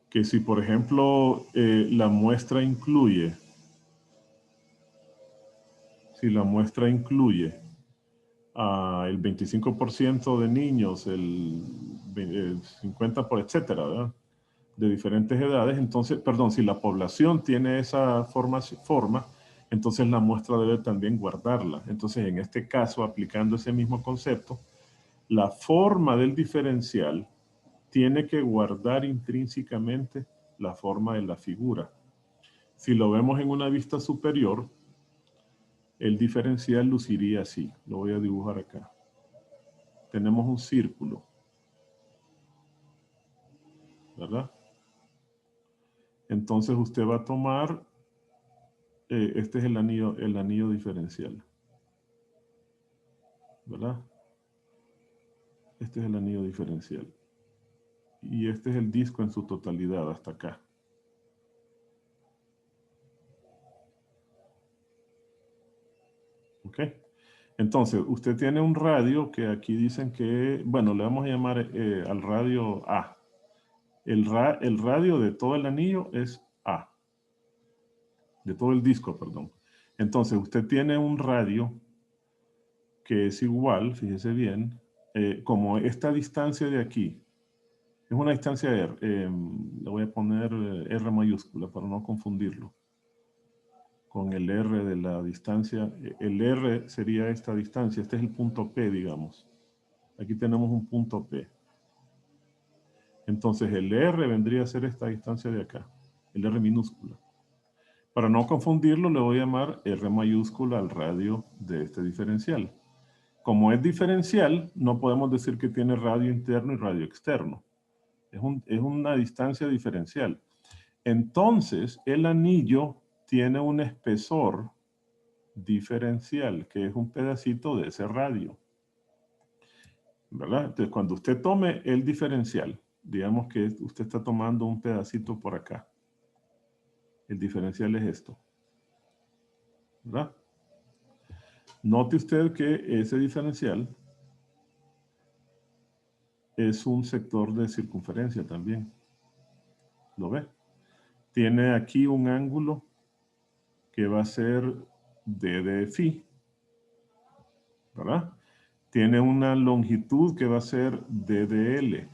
Que si, por ejemplo, la muestra incluye el 25% de niños, el 50%, etcétera, ¿verdad? De diferentes edades, entonces, perdón, si la población tiene esa forma, entonces la muestra debe también guardarla. Entonces, en este caso, aplicando ese mismo concepto, la forma del diferencial tiene que guardar intrínsecamente la forma de la figura. Si lo vemos en una vista superior, el diferencial luciría así. Lo voy a dibujar acá. Tenemos un círculo, ¿verdad? Entonces usted va a tomar, este es el anillo diferencial, ¿verdad? Este es el anillo diferencial. Y este es el disco en su totalidad hasta acá. ¿Ok? Entonces, usted tiene un radio que aquí dicen que, bueno, le vamos a llamar al radio A. El radio de todo el anillo es A. De todo el disco, perdón. Entonces, usted tiene un radio que es igual, fíjese bien, como esta distancia de aquí. Es una distancia R. Le voy a poner R mayúscula para no confundirlo con el R de la distancia. El R sería esta distancia. Este es el punto P, digamos. Aquí tenemos un punto P. Entonces el R vendría a ser esta distancia de acá. El R minúscula. Para no confundirlo, le voy a llamar R mayúscula al radio de este diferencial. Como es diferencial, no podemos decir que tiene radio interno y radio externo. Es una distancia diferencial. Entonces, el anillo tiene un espesor diferencial, que es un pedacito de ese radio. ¿Verdad? Entonces, cuando usted tome el diferencial, digamos que usted está tomando un pedacito por acá. El diferencial es esto. ¿Verdad? Note usted que ese diferencial es un sector de circunferencia también. ¿Lo ve? Tiene aquí un ángulo que va a ser d de phi, ¿verdad? Tiene una longitud que va a ser d de L.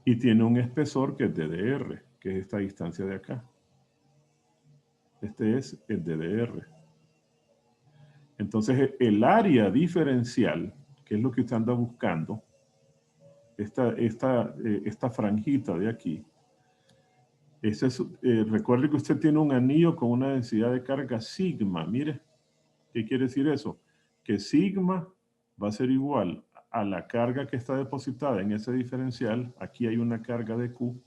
Y tiene un espesor que es DDR, que es esta distancia de acá. Este es el DDR. Entonces, el área diferencial, que es lo que usted anda buscando, esta franjita de aquí, recuerde que usted tiene un anillo con una densidad de carga sigma. Mire, ¿qué quiere decir eso? Que sigma va a ser igual a la carga que está depositada en ese diferencial. Aquí hay una carga de Q.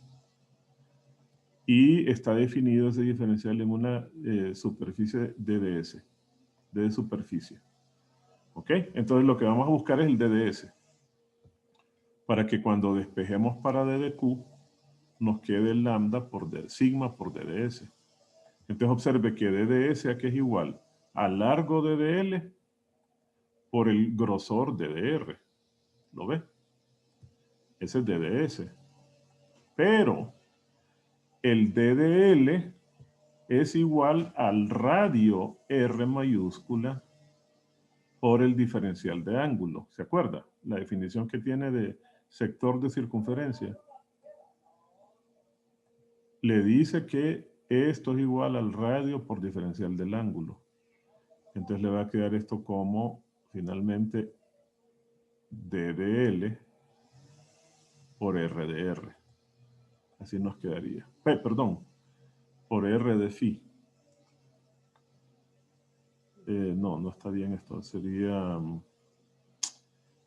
Y está definido ese diferencial en una superficie DDS, de superficie. ¿Ok? Entonces lo que vamos a buscar es el DDS. Para que cuando despejemos para DDQ, nos quede el lambda por sigma por DDS. Entonces observe que DDS aquí es igual a largo DDL por el grosor DDR. ¿Lo ve? Ese es DDS. Pero el DDL es igual al radio R mayúscula por el diferencial de ángulo. ¿Se acuerda? La definición que tiene de sector de circunferencia. Le dice que esto es igual al radio por diferencial del ángulo. Entonces le va a quedar esto como, finalmente, DDL por R de R. Así nos quedaría. Perdón, por R de phi. No, no está bien esto. Sería,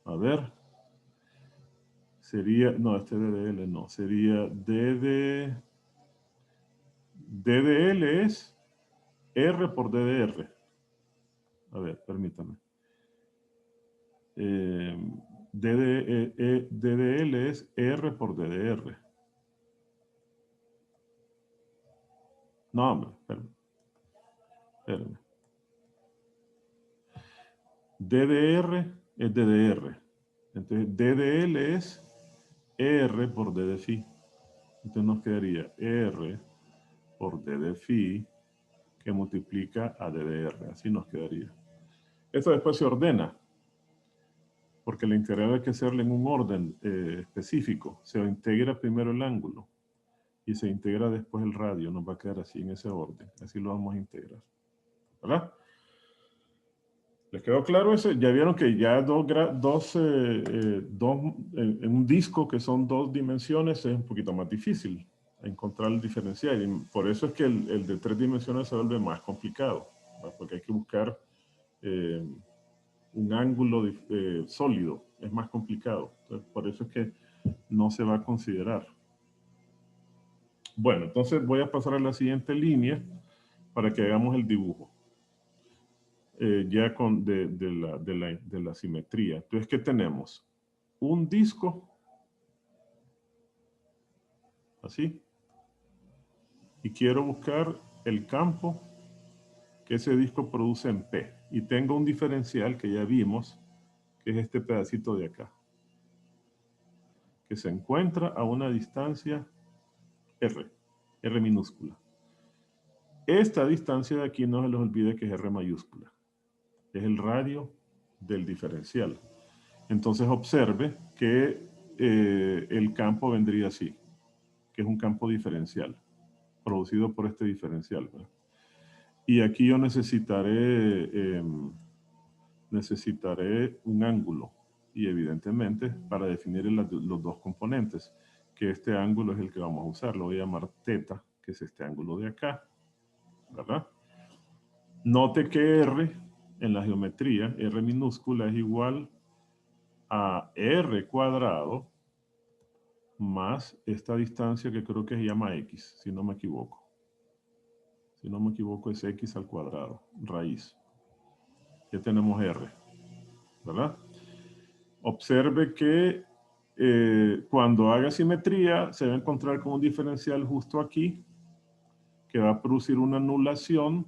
a ver, sería, no, este DDL no, sería DDL es R por DDR. A ver, permítame. DDL es R por DDR. No, hombre, espérame. DDR es DDR. Entonces, DDL es R por D de phi. Entonces nos quedaría R por D de phi que multiplica a DDR. Así nos quedaría. Esto después se ordena, porque la integral hay que hacerle en un orden específico. Se integra primero el ángulo y se integra después el radio. Nos va a quedar así en ese orden. Así lo vamos a integrar. ¿Verdad? ¿Les quedó claro eso? Ya vieron que ya en un disco que son 2 dimensiones es un poquito más difícil encontrar el diferencial. Y por eso es que el de 3 dimensiones se vuelve más complicado, ¿verdad? Porque hay que buscar un ángulo sólido. Es más complicado. Entonces, por eso es que no se va a considerar. Bueno, entonces voy a pasar a la siguiente línea para que hagamos el dibujo. Ya de la simetría. Entonces, ¿qué tenemos? Un disco, así, y quiero buscar el campo que ese disco produce en P. Y tengo un diferencial que ya vimos, que es este pedacito de acá, que se encuentra a una distancia R minúscula. Esta distancia de aquí no se les olvide que es R mayúscula. Es el radio del diferencial. Entonces observe que el campo vendría así, que es un campo diferencial, producido por este diferencial, ¿verdad? Y aquí yo necesitaré un ángulo, y evidentemente para definir los dos componentes, que este ángulo es el que vamos a usar, lo voy a llamar θ, que es este ángulo de acá, ¿verdad? Note que R en la geometría, R minúscula es igual a R cuadrado más esta distancia que creo que se llama X, si no me equivoco. Si no me equivoco es X al cuadrado, raíz. Ya tenemos R, ¿verdad? Observe que cuando haga simetría se va a encontrar con un diferencial justo aquí que va a producir una anulación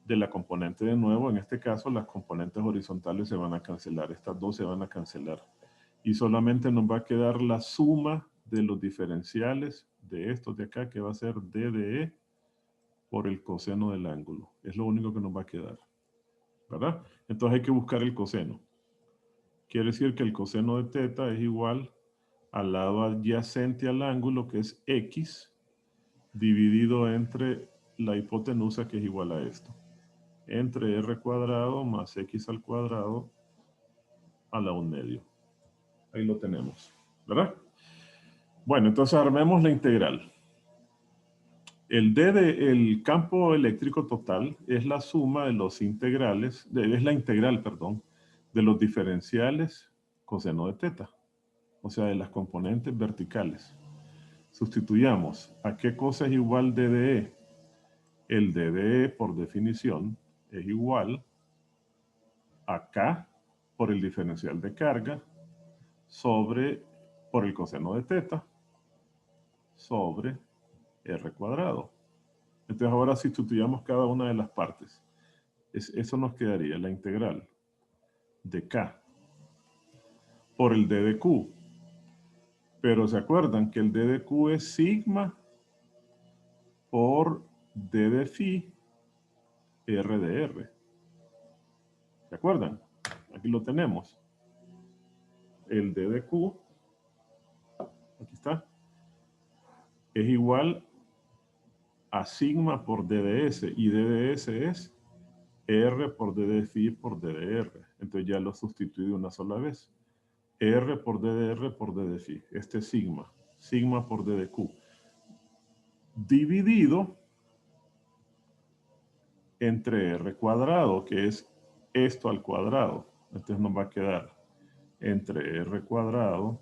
de la componente de nuevo. En este caso las componentes horizontales se van a cancelar, estas dos se van a cancelar. Y solamente nos va a quedar la suma de los diferenciales de estos de acá, que va a ser DDE por el coseno del ángulo. Es lo único que nos va a quedar, ¿verdad? Entonces hay que buscar el coseno. Quiere decir que el coseno de θ es igual al lado adyacente al ángulo, que es x, dividido entre la hipotenusa, que es igual a esto. Entre r cuadrado más x al cuadrado a la 1/2. Ahí lo tenemos, ¿verdad? Bueno, entonces armemos la integral. El campo eléctrico total es la suma de los integrales, es la integral, perdón, de los diferenciales coseno de teta, o sea, de las componentes verticales. Sustituyamos. ¿A qué cosa es igual DDE? El DDE, por definición, es igual a K por el diferencial de carga por el coseno de teta sobre R cuadrado. Entonces ahora sustituyamos cada una de las partes. Eso nos quedaría la integral de K por el D de Q. Pero ¿se acuerdan que el D de Q es sigma por D de phi R de R? ¿Se acuerdan? Aquí lo tenemos. El D de Q, aquí está, es igual a sigma por D de S, y D de S es R por D de phi por D de R. Entonces ya lo sustituí de una sola vez. R por D de R por D de phi. Este es sigma. Sigma por D de Q. Dividido entre R cuadrado, que es esto al cuadrado. Entonces nos va a quedar entre R cuadrado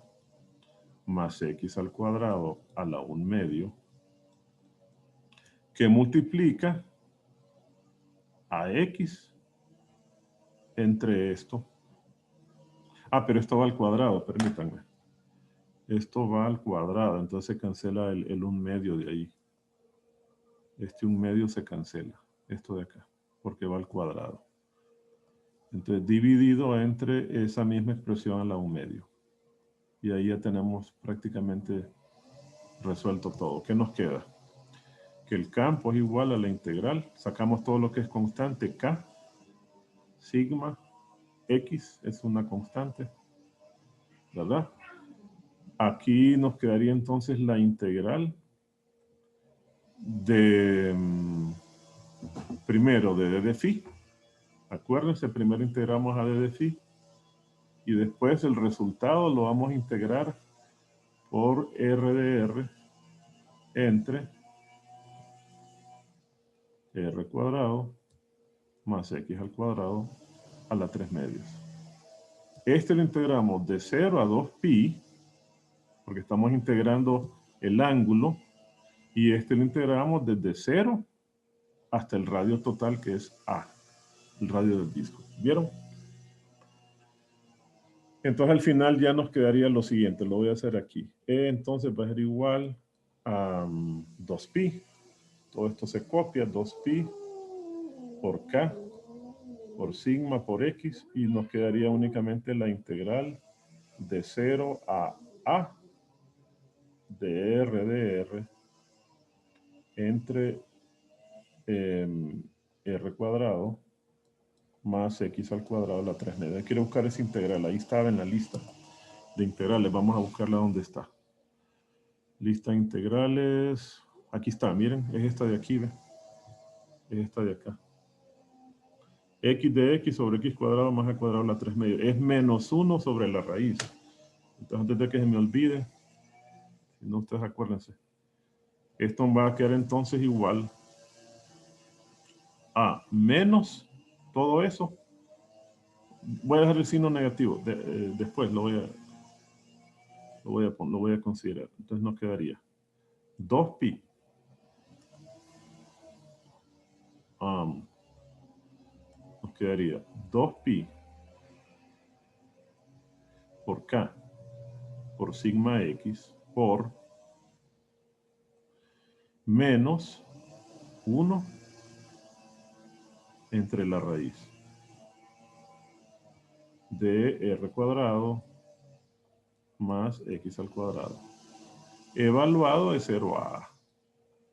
más X al cuadrado a la 1/2, que multiplica a X entre esto. Ah, pero esto va al cuadrado, permítanme. Esto va al cuadrado, entonces se cancela el 1/2 de ahí. Este 1/2 se cancela, esto de acá, porque va al cuadrado. Entonces, dividido entre esa misma expresión a la 1/2. Y ahí ya tenemos prácticamente resuelto todo. ¿Qué nos queda? Que el campo es igual a la integral. Sacamos todo lo que es constante, K, sigma, X es una constante, ¿verdad? Aquí nos quedaría entonces la integral de, primero, de D de phi. Acuérdense, primero integramos a D de phi. Y después el resultado lo vamos a integrar por R de R entre R cuadrado más X al cuadrado a la 3/2. Este lo integramos de 0 a 2pi, porque estamos integrando el ángulo, y este lo integramos desde 0 hasta el radio total, que es A, el radio del disco. ¿Vieron? Entonces al final ya nos quedaría lo siguiente, lo voy a hacer aquí. Entonces va a ser igual a 2pi. Todo esto se copia, 2pi por K, por sigma, por X, y nos quedaría únicamente la integral de 0 a A de R entre R cuadrado más X al cuadrado a la 3/2. Quiero buscar esa integral, ahí estaba en la lista de integrales, vamos a buscarla donde está. Lista de integrales, aquí está, miren, es esta de aquí, ¿ve? Es esta de acá. X de X sobre X cuadrado más A cuadrado a la 3/2. Es menos 1 sobre la raíz. Entonces, antes de que se me olvide, si no, ustedes acuérdense. Esto va a quedar entonces igual a menos todo eso. Voy a dejar el signo negativo. Después lo voy a considerar. Entonces nos quedaría 2pi nos quedaría 2pi por K por sigma X por menos 1 entre la raíz de R cuadrado más X al cuadrado. Evaluado de 0 a A.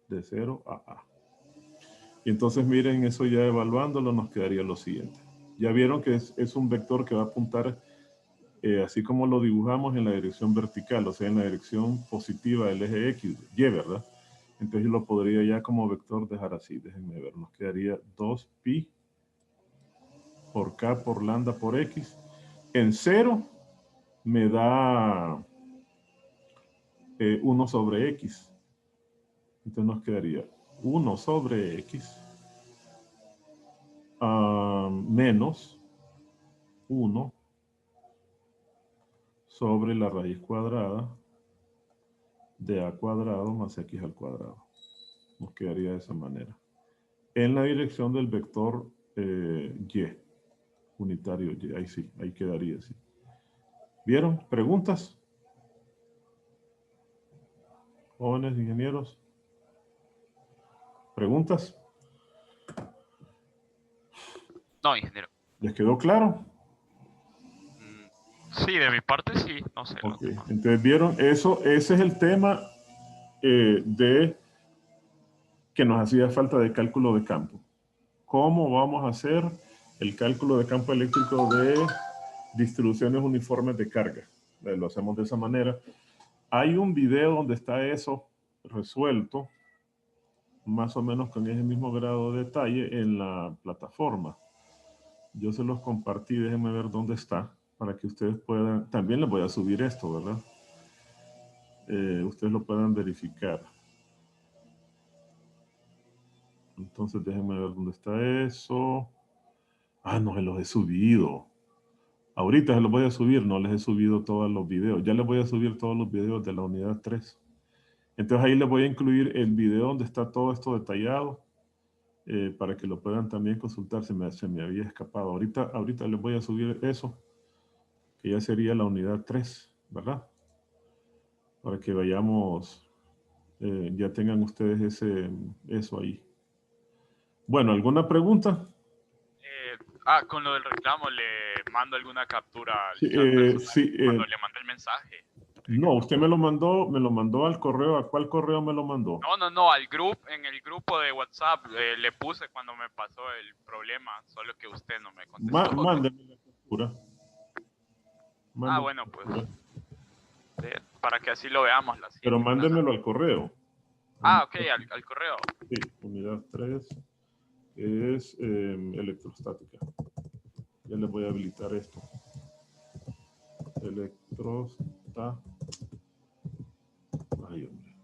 De 0 a A. Y entonces miren, eso ya evaluándolo nos quedaría lo siguiente. Ya vieron que es un vector que va a apuntar así como lo dibujamos en la dirección vertical, o sea, en la dirección positiva del eje X, Y, ¿verdad? Entonces yo lo podría ya como vector dejar así. Déjenme ver, nos quedaría 2pi por K por lambda por X. En 0 me da 1 sobre X. Entonces nos quedaría 1 sobre X menos 1 sobre la raíz cuadrada de a cuadrado más x al cuadrado. Nos quedaría de esa manera. En la dirección del vector y, unitario y. Ahí sí, ahí quedaría así. ¿Vieron? ¿Preguntas? Jóvenes ingenieros. ¿Preguntas? No, ingeniero. ¿Les quedó claro? Sí, de mi parte sí, no sé. Ok, entonces vieron, eso, ese es el tema de que nos hacía falta de cálculo de campo. ¿Cómo vamos a hacer el cálculo de campo eléctrico de distribuciones uniformes de carga? Lo hacemos de esa manera. Hay un video donde está eso resuelto, más o menos con ese mismo grado de detalle en la plataforma. Yo se los compartí, déjenme ver dónde está, para que ustedes puedan, también les voy a subir esto, ¿verdad? Ustedes lo puedan verificar. Entonces déjenme ver dónde está eso. Ah, no se los he subido. Ahorita se los voy a subir, no les he subido todos los videos. Ya les voy a subir todos los videos de la unidad 3. Entonces ahí les voy a incluir el video donde está todo esto detallado para que lo puedan también consultar. Se me había escapado. Ahorita les voy a subir eso, que ya sería la unidad 3, ¿verdad? Para que vayamos, ya tengan ustedes eso ahí. Bueno, ¿alguna pregunta? Con lo del reclamo, ¿le mando alguna captura al Sí, chat personal sí, cuando le mandé el mensaje? no, usted me lo mandó al correo. ¿A cuál correo me lo mandó? No, al grupo, en el grupo de WhatsApp le puse cuando me pasó el problema, solo que usted no me contestó. Mándeme la captura. Mándeme Bueno, la pues, captura. para que así lo veamos la Pero siguiente clase. mándemelo al correo. Ok, al correo. Sí, unidad 3 es electrostática. Ya les voy a habilitar esto. Electrostática. Ay, hombre.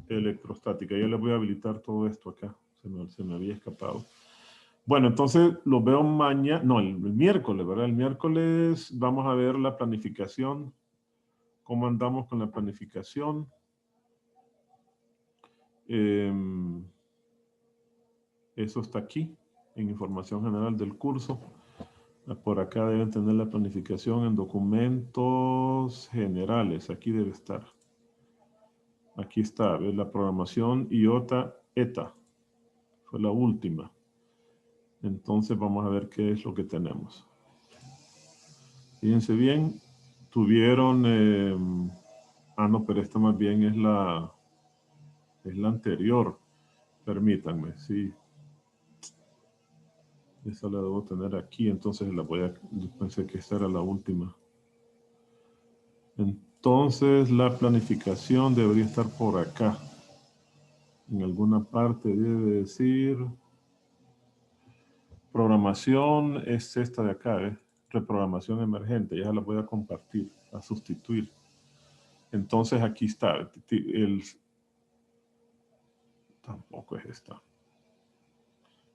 Electrostática. Ya les voy a habilitar todo esto acá. Se me había escapado. Bueno, entonces los veo mañana. No, el miércoles, ¿verdad? El miércoles vamos a ver la planificación. ¿Cómo andamos con la planificación? Eso está aquí, en información general del curso. Por acá deben tener la planificación en documentos generales. Aquí debe estar. Aquí está, ¿ves? La programación IOTA ETA. Fue la última. Entonces vamos a ver qué es lo que tenemos. Fíjense bien, tuvieron... no, pero esta más bien es la anterior. Permítanme, sí. Esa la debo tener aquí, entonces la voy a... Yo pensé que esta era la última. Entonces la planificación debería estar por acá. En alguna parte debe decir... Programación es esta de acá, reprogramación emergente. Ya la voy a compartir, a sustituir. Entonces aquí está. Tampoco es esta.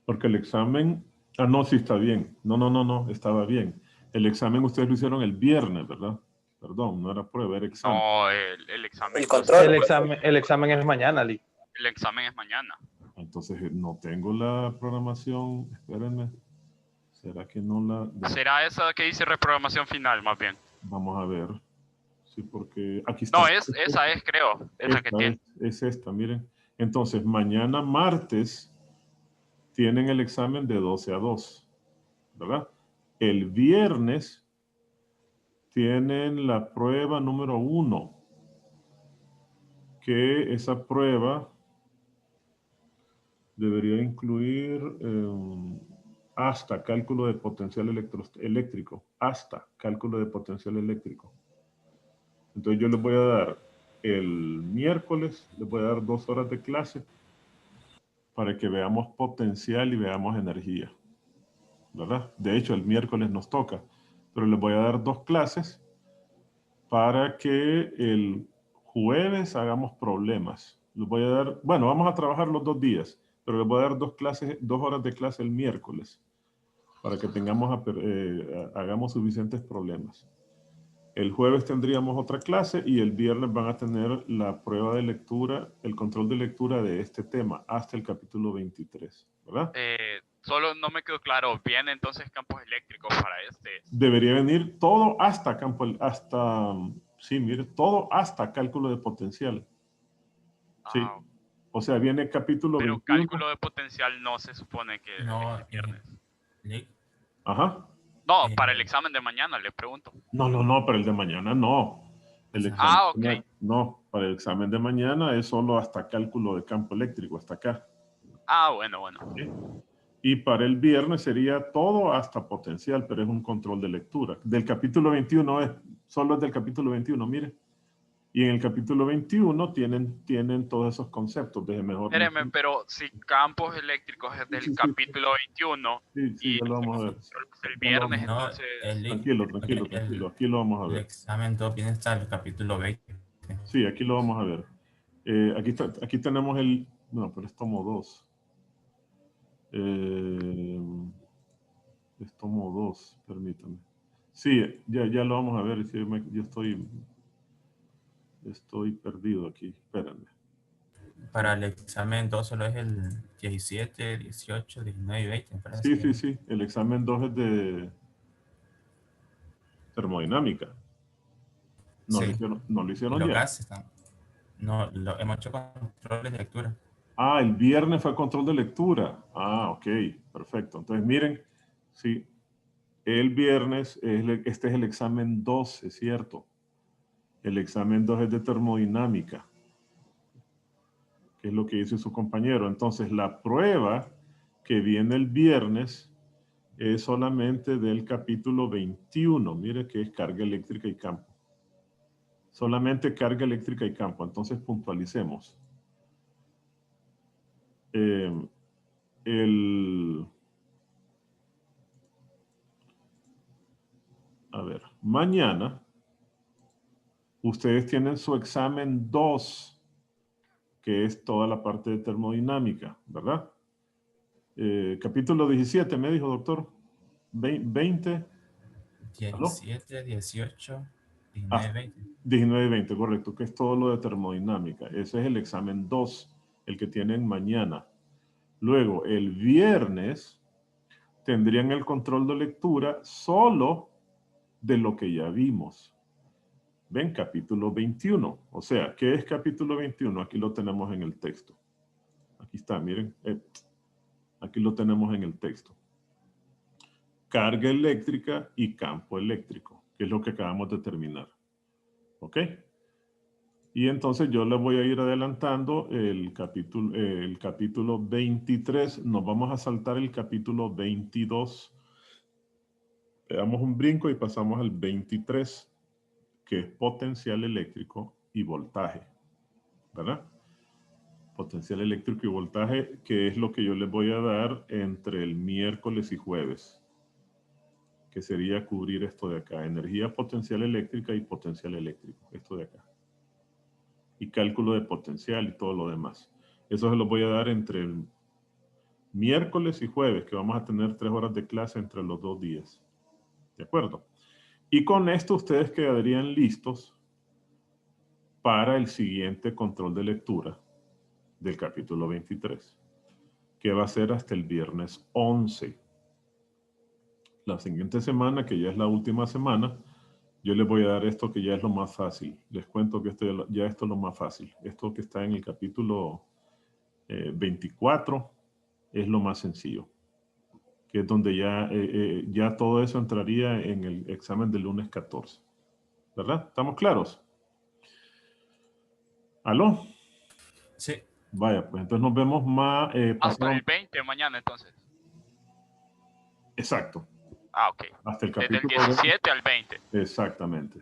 Porque el examen... no, sí está bien. No, estaba bien. El examen ustedes lo hicieron el viernes, ¿verdad? Perdón, no era prueba, era examen. No, el examen. El control. El examen es mañana, Lee. El examen es mañana. Entonces no tengo la programación. Espérenme. ¿Será que no la...? ¿Será esa que dice reprogramación final, más bien? Vamos a ver. Sí, porque aquí está. No, esa es, creo. Esa que tiene. Es esta, miren. Entonces, mañana martes tienen el examen de 12 a 2, ¿verdad? El viernes tienen la prueba número 1, que esa prueba debería incluir hasta cálculo de potencial eléctrico, hasta cálculo de potencial eléctrico. Entonces yo les voy a dar el miércoles, les voy a dar 2 horas de clase para que veamos potencial y veamos energía, ¿verdad? De hecho, el miércoles nos toca, pero les voy a dar 2 clases para que el jueves hagamos problemas. Les voy a dar, bueno, vamos a trabajar los 2 días, pero les voy a dar 2 clases, 2 horas de clase el miércoles para que hagamos suficientes problemas. El jueves tendríamos otra clase y el viernes van a tener la prueba de lectura, el control de lectura de este tema hasta el capítulo 23, ¿verdad? Solo no me quedó claro, ¿viene entonces campos eléctricos para este? Debería venir todo hasta sí, mire, todo hasta cálculo de potencial. Sí. Ah, O sea, viene capítulo pero 21. cálculo de potencial no se supone que No, es el viernes. Lick, Ajá. No, para el examen de mañana, le pregunto. No, para el de mañana no. El Ajá. examen, Ok. no, para el examen de mañana es solo hasta cálculo de campo eléctrico, hasta acá. Bueno. ¿Sí? Y para el viernes sería todo hasta potencial, pero es un control de lectura. Del capítulo 21 solo es del capítulo 21, mire. Y en el capítulo 21 tienen todos esos conceptos. Espéreme, pero si campos eléctricos es del Sí. capítulo 21 Sí, y ya lo vamos a ver. el viernes, no, entonces... Tranquilo. Aquí lo vamos a el ver. examen todo viene hasta el capítulo 20. Sí, aquí lo vamos a ver. Aquí tenemos no, pero es tomo 2. Es tomo 2, permítame. Sí, ya lo vamos a ver. Sí, yo estoy perdido aquí. Espérenme. Para el examen 2 solo es el 17, 18, 19 y 20. Me parece que Sí. El examen 2 es de termodinámica. No sí. lo Y hicieron los ya. gases están. No, hemos hecho controles de lectura. Ah, el viernes fue control de lectura. Ah, ok, perfecto. Entonces, miren, sí, el viernes, este es el examen 2, es cierto. El examen 2 es de termodinámica, que es lo que dice su compañero. Entonces, la prueba que viene el viernes es solamente del capítulo 21. Mire que es carga eléctrica y campo. Solamente carga eléctrica y campo. Entonces, puntualicemos. A ver, mañana ustedes tienen su examen 2, que es toda la parte de termodinámica, ¿verdad? Capítulo 17, me dijo, doctor. 20. ¿Aló? 17, 18, 19, Ah, 20. 19 y 20, correcto, que es todo lo de termodinámica. Ese es el examen 2, el que tienen mañana. Luego, el viernes, tendrían el control de lectura solo de lo que ya vimos. Ven, capítulo 21. O sea, ¿qué es capítulo 21? Aquí lo tenemos en el texto. Aquí está, miren. Aquí lo tenemos en el texto. Carga eléctrica y campo eléctrico, que es lo que acabamos de terminar. ¿Ok? Y entonces yo les voy a ir adelantando el capítulo 23. Nos vamos a saltar el capítulo 22. Le damos un brinco y pasamos al 23, que es potencial eléctrico y voltaje. ¿Verdad? Potencial eléctrico y voltaje, que es lo que yo les voy a dar entre el miércoles y jueves, que sería cubrir esto de acá, energía potencial eléctrica y potencial eléctrico, esto de acá. Y cálculo de potencial y todo lo demás. Eso se lo voy a dar entre el miércoles y jueves, que vamos a tener 3 horas de clase entre los 2 días. ¿De acuerdo? Y con esto ustedes quedarían listos para el siguiente control de lectura del capítulo 23, que va a ser hasta el viernes 11. La siguiente semana, que ya es la última semana, yo les voy a dar esto que ya es lo más fácil. Les cuento que esto es lo más fácil. Esto que está en el capítulo 24 es lo más sencillo, que es donde ya todo eso entraría en el examen del lunes 14. ¿Verdad? ¿Estamos claros? ¿Aló? Sí. Vaya, pues entonces nos vemos más. Hasta el 20 mañana, entonces. Exacto. Ah, ok. Hasta el Desde el capítulo 17 al 20. Exactamente.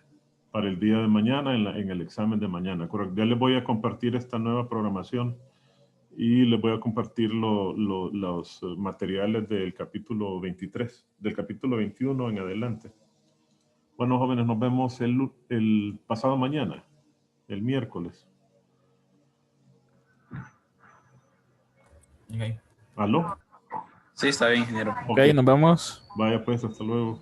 Para el día de mañana, en el examen de mañana. Correcto. Ya les voy a compartir esta nueva programación y les voy a compartir los materiales del capítulo 23, del capítulo 21 en adelante. Bueno, jóvenes, nos vemos el pasado mañana, el miércoles. Ok. ¿Aló? Sí, está bien, ingeniero. Ok. Ok, nos vemos. Vaya pues, hasta luego.